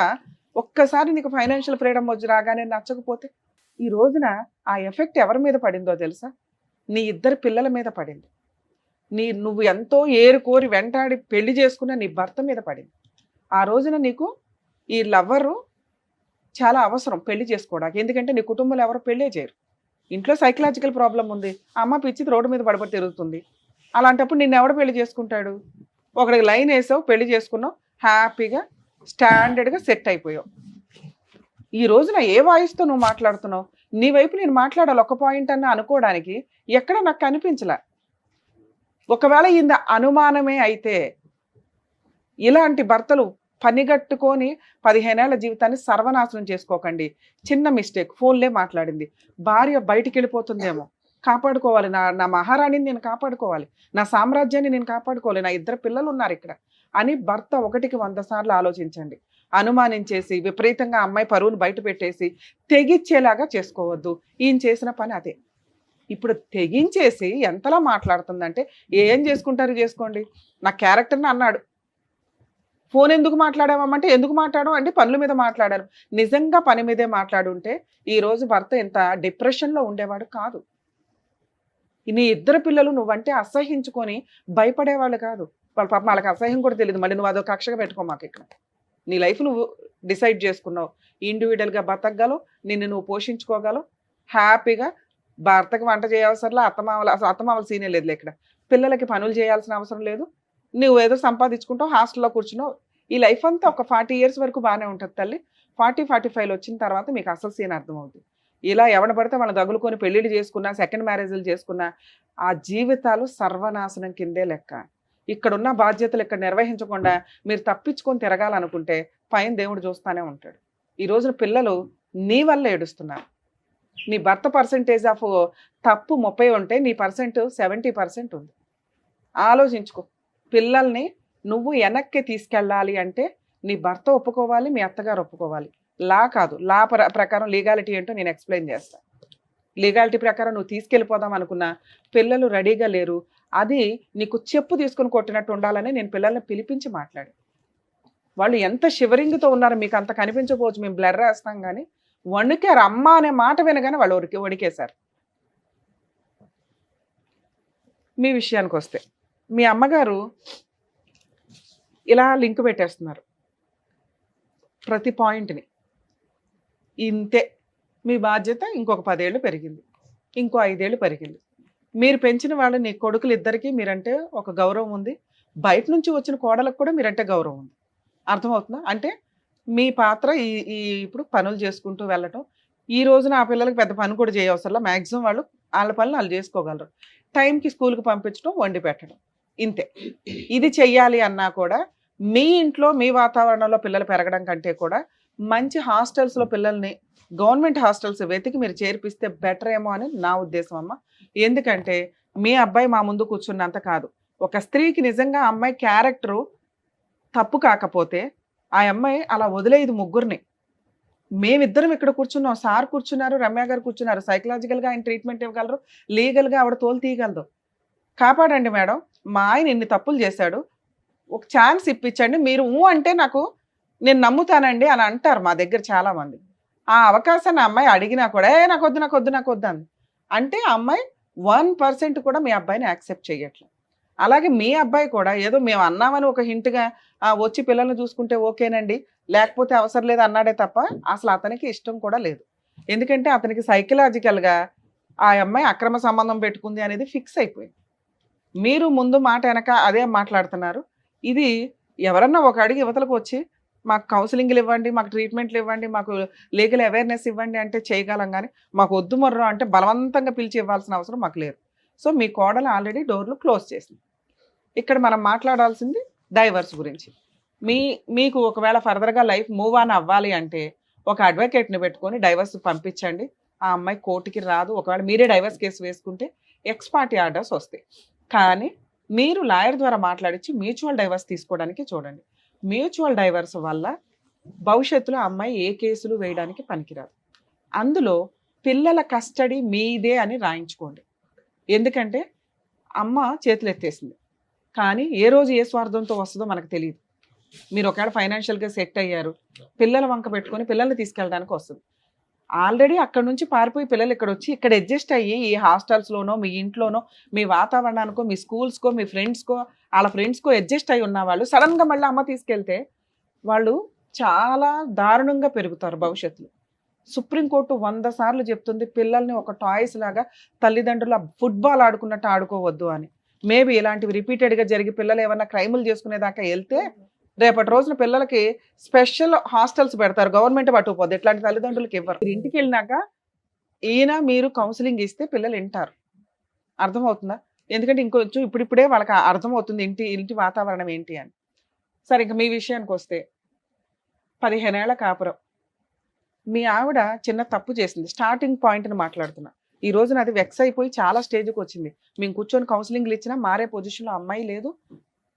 ఒక్కసారి నీకు ఫైనాన్షియల్ ఫ్రీడమ్ వచ్చి రాగానే నచ్చకపోతే ఈ రోజున ఆ ఎఫెక్ట్ ఎవరి మీద పడిందో తెలుసా? నీ ఇద్దరు పిల్లల మీద పడింది. నువ్వు ఎంతో ఏరుకోరి వెంటాడి పెళ్లి చేసుకున్న నీ భర్త మీద పడింది. ఆ రోజున నీకు ఈ లవ్వరు చాలా అవసరం పెళ్లి చేసుకోవడానికి. ఎందుకంటే నీ కుటుంబంలో ఎవరు పెళ్ళే చేయరు. ఇంట్లో సైకలాజికల్ ప్రాబ్లం ఉంది. అమ్మ పిచ్చిది రోడ్డు మీద పడబడి తిరుగుతుంది. అలాంటప్పుడు నిన్ను ఎవడు పెళ్లి చేసుకుంటాడు? ఒకడికి లైన్ వేసావు, పెళ్లి చేసుకున్నావు, హ్యాపీగా స్టాండర్డ్గా సెట్ అయిపోయావు. ఈ రోజున ఏ వాయిస్తో నువ్వు మాట్లాడుతున్నావు? నీ వైపు నేను మాట్లాడాలి ఒక పాయింట్ అన్న అనుకోవడానికి ఎక్కడ నాకు కనిపించలే. ఒకవేళ ఇంత అనుమానమే అయితే ఇలాంటి భర్తలు పనిగట్టుకొని 15 ఏళ్ల జీవితాన్ని సర్వనాశనం చేసుకోకండి. చిన్న మిస్టేక్, ఫోన్లే మాట్లాడింది, భార్య బయటికి వెళ్ళిపోతుందేమో, కాపాడుకోవాలి, నా మహారాణిని నేను కాపాడుకోవాలి, నా సామ్రాజ్యాన్ని నేను కాపాడుకోవాలి, నా ఇద్దరు పిల్లలు ఉన్నారు ఇక్కడ అని భర్త 1కి 100 సార్లు ఆలోచించండి. అనుమానించేసి విపరీతంగా అమ్మాయి పరువును బయట పెట్టేసి తెగిచ్చేలాగా చేసుకోవద్దు. ఈయన చేసిన పని అదే. ఇప్పుడు తెగించేసి ఎంతలా మాట్లాడుతుందంటే, ఏం చేసుకుంటారు చేసుకోండి, నా క్యారెక్టర్ని అన్నాడు. ఫోన్ ఎందుకు మాట్లాడామంటే ఎందుకు మాట్లాడడం అంటే పనుల మీద మాట్లాడారు. నిజంగా పని మీదే మాట్లాడుంటే ఈరోజు భర్త ఇంత డిప్రెషన్లో ఉండేవాడు కాదు. నీ ఇద్దరు పిల్లలు నువ్వంటే అసహించుకొని భయపడేవాళ్ళు కాదు. వాళ్ళ పాప వాళ్ళకి అసహ్యం కూడా తెలియదు. మళ్ళీ నువ్వు అదో కక్షగా పెట్టుకో మాకు. ఇక్కడ నీ లైఫ్ నువ్వు డిసైడ్ చేసుకున్నావు. ఇండివిజువల్గా బతకగలవు, నిన్ను నువ్వు పోషించుకోగలవు, హ్యాపీగా. భర్తకి వంట చేయవసరంలా, అత్తమామల సీనే లేదు ఇక్కడ. పిల్లలకి పనులు చేయాల్సిన అవసరం లేదు. నువ్వు ఏదో సంపాదించుకుంటావు, హాస్టల్లో కూర్చున్నావు. ఈ లైఫ్ అంతా ఒక 40 years వరకు బాగానే ఉంటుంది తల్లి. 40-45 వచ్చిన తర్వాత మీకు అసలు సీన్ అర్థమవుతుంది. ఇలా ఎవడ పడితే వాళ్ళని తగులుకొని పెళ్ళిళ్ళు చేసుకున్నా, సెకండ్ మ్యారేజ్లు చేసుకున్నా ఆ జీవితాలు సర్వనాశనం కిందే లెక్క. ఇక్కడున్న బాధ్యతలు ఇక్కడ నిర్వహించకుండా మీరు తప్పించుకొని తిరగాలనుకుంటే పైన దేవుడు చూస్తూనే ఉంటాడు. ఈ రోజున పిల్లలు నీ వల్ల ఏడుస్తున్నారు. నీ భర్త పర్సెంటేజ్ ఆఫ్ తప్పు 30 ఉంటే నీ పర్సెంట్ 70% ఉంది. ఆలోచించుకో. పిల్లల్ని నువ్వు వెనక్కి తీసుకెళ్ళాలి అంటే నీ భర్త ఒప్పుకోవాలి, మీ అత్తగారు ఒప్పుకోవాలి. లా కాదు, లా ప్రకారం లీగాలిటీ ఏంటో నేను ఎక్స్ప్లెయిన్ చేస్తాను. లీగాలిటీ ప్రకారం నువ్వు తీసుకెళ్ళిపోదాం అనుకున్నా పిల్లలు రెడీగా లేరు. అది నీకు చెప్పు తీసుకుని కొట్టినట్టు ఉండాలని నేను పిల్లల్ని పిలిపించి మాట్లాడి, వాళ్ళు ఎంత షివరింగ్తో ఉన్నారో మీకు అంత కనిపించకపోవచ్చు, మేము బ్లర్ వేస్తాం కానీ వణికారు. అమ్మ అనే మాట వినగానే వాళ్ళు వణికేశారు. మీ విషయానికి వస్తే మీ అమ్మగారు ఇలా లింక్ పెట్టేస్తున్నారు ప్రతి పాయింట్ని. ఇంతే మీ బాధ్యత. ఇంకొక 10 ఏళ్ళు పెరిగింది, ఇంకో 5 ఏళ్ళు పెరిగింది. మీరు పెంచిన వాళ్ళు నీ కొడుకులు ఇద్దరికి మీరంటే ఒక గౌరవం ఉంది, బయట నుంచి వచ్చిన కోడలకు కూడా మీరంటే గౌరవం ఉంది. అర్థమవుతుందా? అంటే మీ పాత్ర ఈ ఈ ఇప్పుడు పనులు చేసుకుంటూ వెళ్ళటం. ఈ రోజున ఆ పిల్లలకి పెద్ద పని కూడా చేయవసరంలా, మ్యాక్సిమం వాళ్ళు వాళ్ళ పనులు వాళ్ళు చేసుకోగలరు. టైంకి స్కూల్కి పంపించడం, వండి పెట్టడం, ఇంతే. ఇది చెయ్యాలి అన్నా కూడా మీ ఇంట్లో మీ వాతావరణంలో పిల్లలు పెరగడం కంటే కూడా మంచి హాస్టల్స్లో పిల్లల్ని గవర్నమెంట్ హాస్టల్స్ వెతికి మీరు చేర్పిస్తే బెటర్ ఏమో అని నా ఉద్దేశం అమ్మ. ఎందుకంటే మీ అబ్బాయి మా ముందు కూర్చున్నంత కాదు, ఒక స్త్రీకి నిజంగా అమ్మాయి క్యారెక్టరు తప్పు కాకపోతే ఆ అమ్మాయి అలా వదిలేది ముగ్గురిని. మేమిద్దరం ఇక్కడ కూర్చున్నాం, సార్ కూర్చున్నారు, రమ్య గారు కూర్చున్నారు, సైకలాజికల్గా ఆయన ట్రీట్మెంట్ ఇవ్వగలరు, లీగల్గా ఆవిడ తోలు తీయగలదు. కాపాడండి మేడం, మా ఆయన ఇన్ని తప్పులు చేశాడు, ఒక ఛాన్స్ ఇప్పించండి, మీరు అంటే నేను నమ్ముతానండి అని అంటారు మా దగ్గర చాలామంది. ఆ అవకాశాన్ని అమ్మాయి అడిగినా కూడా నాకు వద్దు నాకు వద్దు నాకు వద్దు అంది అంటే ఆ అమ్మాయి 1% కూడా మీ అబ్బాయిని యాక్సెప్ట్ చేయట్లేదు. అలాగే మీ అబ్బాయి కూడా ఏదో మేము అన్నామని ఒక హింట్గా వచ్చి పిల్లల్ని చూసుకుంటే ఓకేనండి, లేకపోతే అవసరం లేదు అన్నాడే తప్ప అసలు అతనికి ఇష్టం కూడా లేదు. ఎందుకంటే అతనికి సైకలాజికల్గా ఆ అమ్మాయి అక్రమ సంబంధం పెట్టుకుంది అనేది ఫిక్స్ అయిపోయింది. మీరు ముందు మాట వెనక అదే మాట్లాడుతున్నారు. ఇది ఎవరన్నా ఒక అడిగి యువతలకు వచ్చి మాకు కౌన్సిలింగ్లు ఇవ్వండి, మాకు ట్రీట్మెంట్లు ఇవ్వండి, మాకు లీగల్ అవేర్నెస్ ఇవ్వండి అంటే చేయగలం, కానీ మాకు వద్దు మొర్రో అంటే బలవంతంగా పిలిచి ఇవ్వాల్సిన అవసరం మాకు లేదు. సో మీ కోడలు ఆల్రెడీ డోర్లు క్లోజ్ చేసింది. ఇక్కడ మనం మాట్లాడాల్సింది డైవర్స్ గురించి. మీకు ఒకవేళ ఫర్దర్గా లైఫ్ మూవ్ ఆన్ అవ్వాలి అంటే ఒక అడ్వకేట్ని పెట్టుకొని డైవర్స్ పంపించండి. ఆ అమ్మాయి కోర్టుకి రాదు. ఒకవేళ మీరే డైవర్స్ కేసు వేసుకుంటే ఎక్స్ పార్టీ ఆర్డర్స్ వస్తాయి. కానీ మీరు లాయర్ ద్వారా మాట్లాడించి మ్యూచువల్ డైవర్స్ తీసుకోవడానికి చూడండి. మ్యూచువల్ డైవర్స్ వల్ల భవిష్యత్తులో అమ్మాయి ఏ కేసులు వేయడానికి పనికిరాదు. అందులో పిల్లల కస్టడీ మీదే అని రాయించుకోండి. ఎందుకంటే అమ్మ చేతులు ఎత్తేసింది, కానీ ఏ రోజు ఏ స్వార్థంతో వస్తుందో మనకు తెలియదు. మీరు ఒకవేళ ఫైనాన్షియల్గా సెట్ అయ్యారు, పిల్లల వంక పెట్టుకొని పిల్లల్ని తీసుకెళ్ళడానికి వస్తుంది. ఆల్రెడీ అక్కడ నుంచి పారిపోయి పిల్లలు ఇక్కడ వచ్చి ఇక్కడ అడ్జస్ట్ అయ్యి ఈ హాస్టల్స్లోనో మీ ఇంట్లోనో మీ వాతావరణానికో మీ స్కూల్స్కో మీ ఫ్రెండ్స్కో వాళ్ళ ఫ్రెండ్స్కో అడ్జస్ట్ అయి ఉన్న వాళ్ళు సడన్గా మళ్ళీ అమ్మ తీసుకెళ్తే వాళ్ళు చాలా దారుణంగా పెరుగుతారు భవిష్యత్తులో. సుప్రీంకోర్టు 100 సార్లు చెప్తుంది పిల్లల్ని ఒక టాయ్స్ లాగా తల్లిదండ్రులు ఫుట్బాల్ ఆడుకున్నట్టు ఆడుకోవద్దు అని. మేబీ ఇలాంటివి రిపీటెడ్గా జరిగి పిల్లలు ఏమన్నా క్రైములు చేసుకునేదాకా వెళ్తే రేపటి రోజున పిల్లలకి స్పెషల్ హాస్టల్స్ పెడతారు, గవర్నమెంట్ పట్టుకుపోద్ది. ఇట్లాంటి తల్లిదండ్రులకి ఇవ్వరు. ఇంటికి వెళ్ళినాక మీరు కౌన్సిలింగ్ ఇస్తే పిల్లలు వింటారు. అర్థమవుతుందా? ఎందుకంటే ఇంకొంచెం ఇప్పుడిప్పుడే వాళ్ళకి అర్థమవుతుంది ఇంటి వాతావరణం ఏంటి అని. సరే, ఇంకా మీ విషయానికి వస్తే 15 ఏళ్ల కాపురం, మీ ఆవిడ చిన్న తప్పు చేసింది. స్టార్టింగ్ పాయింట్ని మాట్లాడుతున్నా. ఈ రోజున అది వెక్స్ అయిపోయి చాలా స్టేజ్కి వచ్చింది. మేము కూర్చొని కౌన్సిలింగ్లు ఇచ్చినా మారే పొజిషన్లో అమ్మాయి లేదు.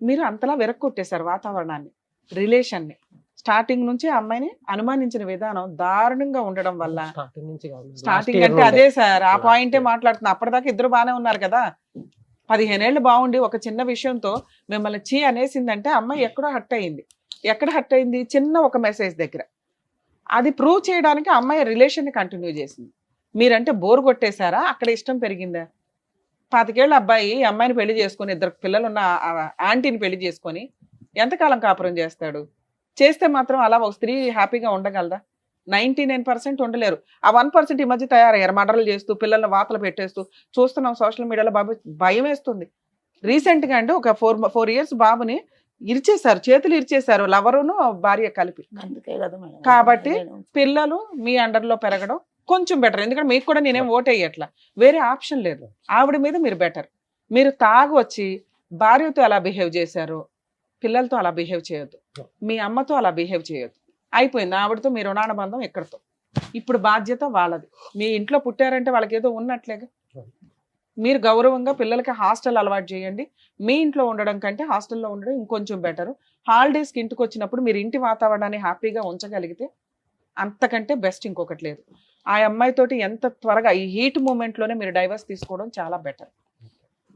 మీరు అంతలా వెరక్కొట్టేశారు వాతావరణాన్ని, రిలేషన్ని. స్టార్టింగ్ నుంచి అమ్మాయిని అనుమానించిన విధానం దారుణంగా ఉండడం వల్ల స్టార్టింగ్ అంటే అదే సార్, ఆ పాయింటే మాట్లాడుతున్నా. అప్పటిదాకా ఇద్దరు బాగానే ఉన్నారు కదా. 15 ఏళ్ళు బాగుండి ఒక చిన్న విషయంతో మిమ్మల్ని చీ అనేసిందంటే అమ్మాయి ఎక్కడో హర్ట్ అయింది. ఎక్కడ హర్ట్ అయింది? చిన్న ఒక మెసేజ్ దగ్గర. అది ప్రూవ్ చేయడానికి అమ్మాయి రిలేషన్ని కంటిన్యూ చేసింది. మీరంటే బోర్ కొట్టేశారా? అక్కడ ఇష్టం పెరిగిందా? 25 ఏళ్ళ అబ్బాయి అమ్మాయిని పెళ్లి చేసుకొని 2 పిల్లలు ఉన్న ఆంటీని పెళ్లి చేసుకొని ఎంతకాలం కాపురం చేస్తాడు? చేస్తే మాత్రం అలా ఒక స్త్రీ హ్యాపీగా ఉండగలదా? 99% ఉండలేరు. ఆ 1% ఈ మధ్య తయారయ్యారు, మర్డర్లు చేస్తూ పిల్లల్ని వాతలు పెట్టేస్తూ చూస్తున్నాం సోషల్ మీడియాలో. బాబు భయం వేస్తుంది. రీసెంట్గా అంటే ఒక 4 years బాబుని ఇరిచేశారు, చేతులు ఇరిచేశారు, లవరును భార్య కలిపి. అందుకే కదా మేడం. కాబట్టి పిల్లలు మీ అండర్లో పెరగడం కొంచెం బెటర్. ఎందుకంటే మీకు కూడా నేనేం ఓట్ అయ్యట్లా, వేరే ఆప్షన్ లేదు. ఆవిడ మీద మీరు బెటర్. మీరు తాగు వచ్చి భార్యతో అలా బిహేవ్ చేశారు, పిల్లలతో అలా బిహేవ్ చేయొద్దు, మీ అమ్మతో అలా బిహేవ్ చేయొద్దు. అయిపోయింది. ఆవిడతో మీ రుణానుబంధం ఎక్కడితో. ఇప్పుడు బాధ్యత వాళ్ళది. మీ ఇంట్లో పుట్టారంటే వాళ్ళకి ఏదో ఉన్నట్లేగా. మీరు గౌరవంగా పిల్లలకి హాస్టల్ అలవాటు చేయండి. మీ ఇంట్లో ఉండడం కంటే హాస్టల్లో ఉండడం ఇంకొంచెం బెటర్. హాలిడేస్కి ఇంటికి వచ్చినప్పుడు మీరు ఇంటి వాతావరణాన్ని హ్యాపీగా ఉంచగలిగితే అంతకంటే బెస్ట్ ఇంకొకటి లేదు. ఆ అమ్మాయితోటి ఎంత త్వరగా ఈ హీట్ మూమెంట్లోనే మీరు డైవర్స్ తీసుకోవడం చాలా బెటర్.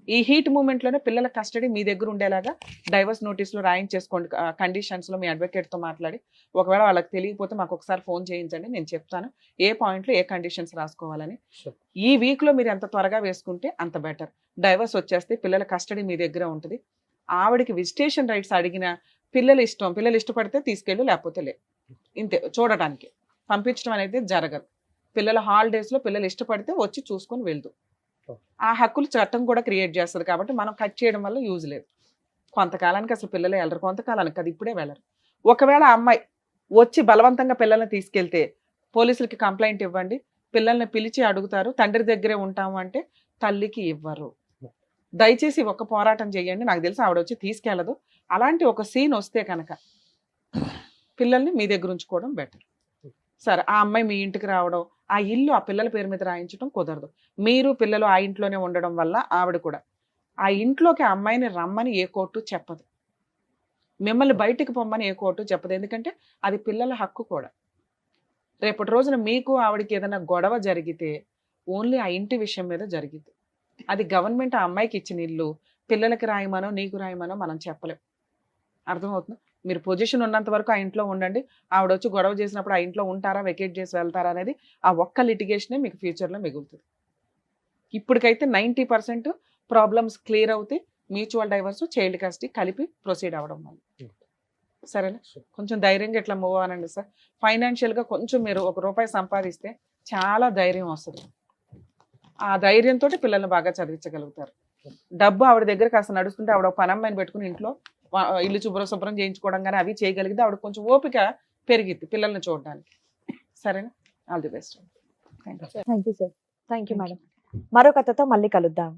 ఈ హీట్ మూమెంట్లోనే పిల్లల కస్టడీ మీ దగ్గర ఉండేలాగా డైవర్స్ నోటీసులు రాయించేసుకోండి. కండిషన్స్లో మీ అడ్వకేట్తో మాట్లాడి, ఒకవేళ వాళ్ళకి తెలియకపోతే మాకు ఒకసారి ఫోన్ చేయించండి, నేను చెప్తాను ఏ పాయింట్లో ఏ కండిషన్స్ రాసుకోవాలని. ఈ వీక్లో మీరు ఎంత త్వరగా వేసుకుంటే అంత బెటర్. డైవర్స్ వచ్చేస్తే పిల్లల కస్టడీ మీ దగ్గర ఉంటుంది. ఆవిడకి విజిటేషన్ రైట్స్ అడిగిన పిల్లలు ఇష్టపడితే తీసుకెళ్ళు, లేకపోతే లేదు. ఇంతే, చూడటానికి పంపించడం అనేది జరగదు. పిల్లల హాలిడేస్లో పిల్లలు ఇష్టపడితే వచ్చి చూసుకొని వెళ్తూ. ఆ హక్కులు చట్టం కూడా క్రియేట్ చేస్తుంది కాబట్టి మనం కట్ చేయడం వల్ల యూజ్ లేదు. కొంతకాలానికి అసలు పిల్లలు వెళ్ళరు, కొంతకాలానికి అది ఇప్పుడే వెళ్ళరు. ఒకవేళ ఆ అమ్మాయి వచ్చి బలవంతంగా పిల్లల్ని తీసుకెళ్తే పోలీసులకి కంప్లైంట్ ఇవ్వండి, పిల్లల్ని పిలిచి అడుగుతారు, తండ్రి దగ్గరే ఉంటాము అంటే తల్లికి ఇవ్వరు. దయచేసి ఒక పోరాటం చేయండి. నాకు తెలిసి ఆవిడ వచ్చి తీసుకెళ్ళదు. అలాంటి ఒక సీన్ వస్తే కనుక పిల్లల్ని మీ దగ్గర ఉంచుకోవడం బెటర్. సరే, ఆ అమ్మాయి మీ ఇంటికి రావడం, ఆ ఇల్లు ఆ పిల్లల పేరు మీద రాయించడం కుదరదు. మీరు పిల్లలు ఆ ఇంట్లోనే ఉండడం వల్ల ఆవిడ కూడా ఆ ఇంట్లోకి ఆ అమ్మాయిని రమ్మని ఏ కోర్టు చెప్పదు, మిమ్మల్ని బయటికి పొమ్మని ఏ కోర్టు చెప్పదు. ఎందుకంటే అది పిల్లల హక్కు కూడా. రేపటి రోజున మీకు ఆవిడకి ఏదైనా గొడవ జరిగితే ఓన్లీ ఆ ఇంటి విషయం మీద జరిగింది. అది గవర్నమెంట్ ఆ అమ్మాయికి ఇచ్చిన ఇల్లు, పిల్లలకి రాయమనో నీకు రాయమనో మనం చెప్పలేం. అర్థమవుతుంది? మీరు పొజిషన్ ఉన్నంత వరకు ఆ ఇంట్లో ఉండండి. ఆవిడ వచ్చి గొడవ చేసినప్పుడు ఆ ఇంట్లో ఉంటారా, వెకేట్ చేసి వెళ్తారా అనేది ఆ ఒక్క లిటిగేషనే మీకు ఫ్యూచర్లో మిగులుతుంది. ఇప్పటికైతే 90% ప్రాబ్లమ్స్ క్లియర్ అవుతాయి. మ్యూచువల్ డైవర్స్, చైల్డ్ కస్టడీ కలిపి ప్రొసీడ్ అవ్వడం వల్ల. సరేనా? కొంచెం ధైర్యంగా ఇట్లా మూవ్ అవ్వనండి సార్. ఫైనాన్షియల్గా కొంచెం మీరు ₹1 సంపాదిస్తే చాలా ధైర్యం వస్తుంది. ఆ ధైర్యంతో పిల్లల్ని బాగా చదివించగలుగుతారు. డబ్బు ఆవిడ దగ్గర కాస్త నడుస్తుంటే ఆవిడ పని అమ్మాయిని పెట్టుకుని ఇంట్లో ఇల్లు శుభ్రం చేయించుకోవడం కానీ అవి చేయగలిగితే ఆవిడ కొంచెం ఓపిక పెరిగిద్ది పిల్లల్ని చూడడానికి. సరేనా? All the best. Thank you sir. Thank you madam. మరో కథతో మళ్ళీ కలుద్దాం.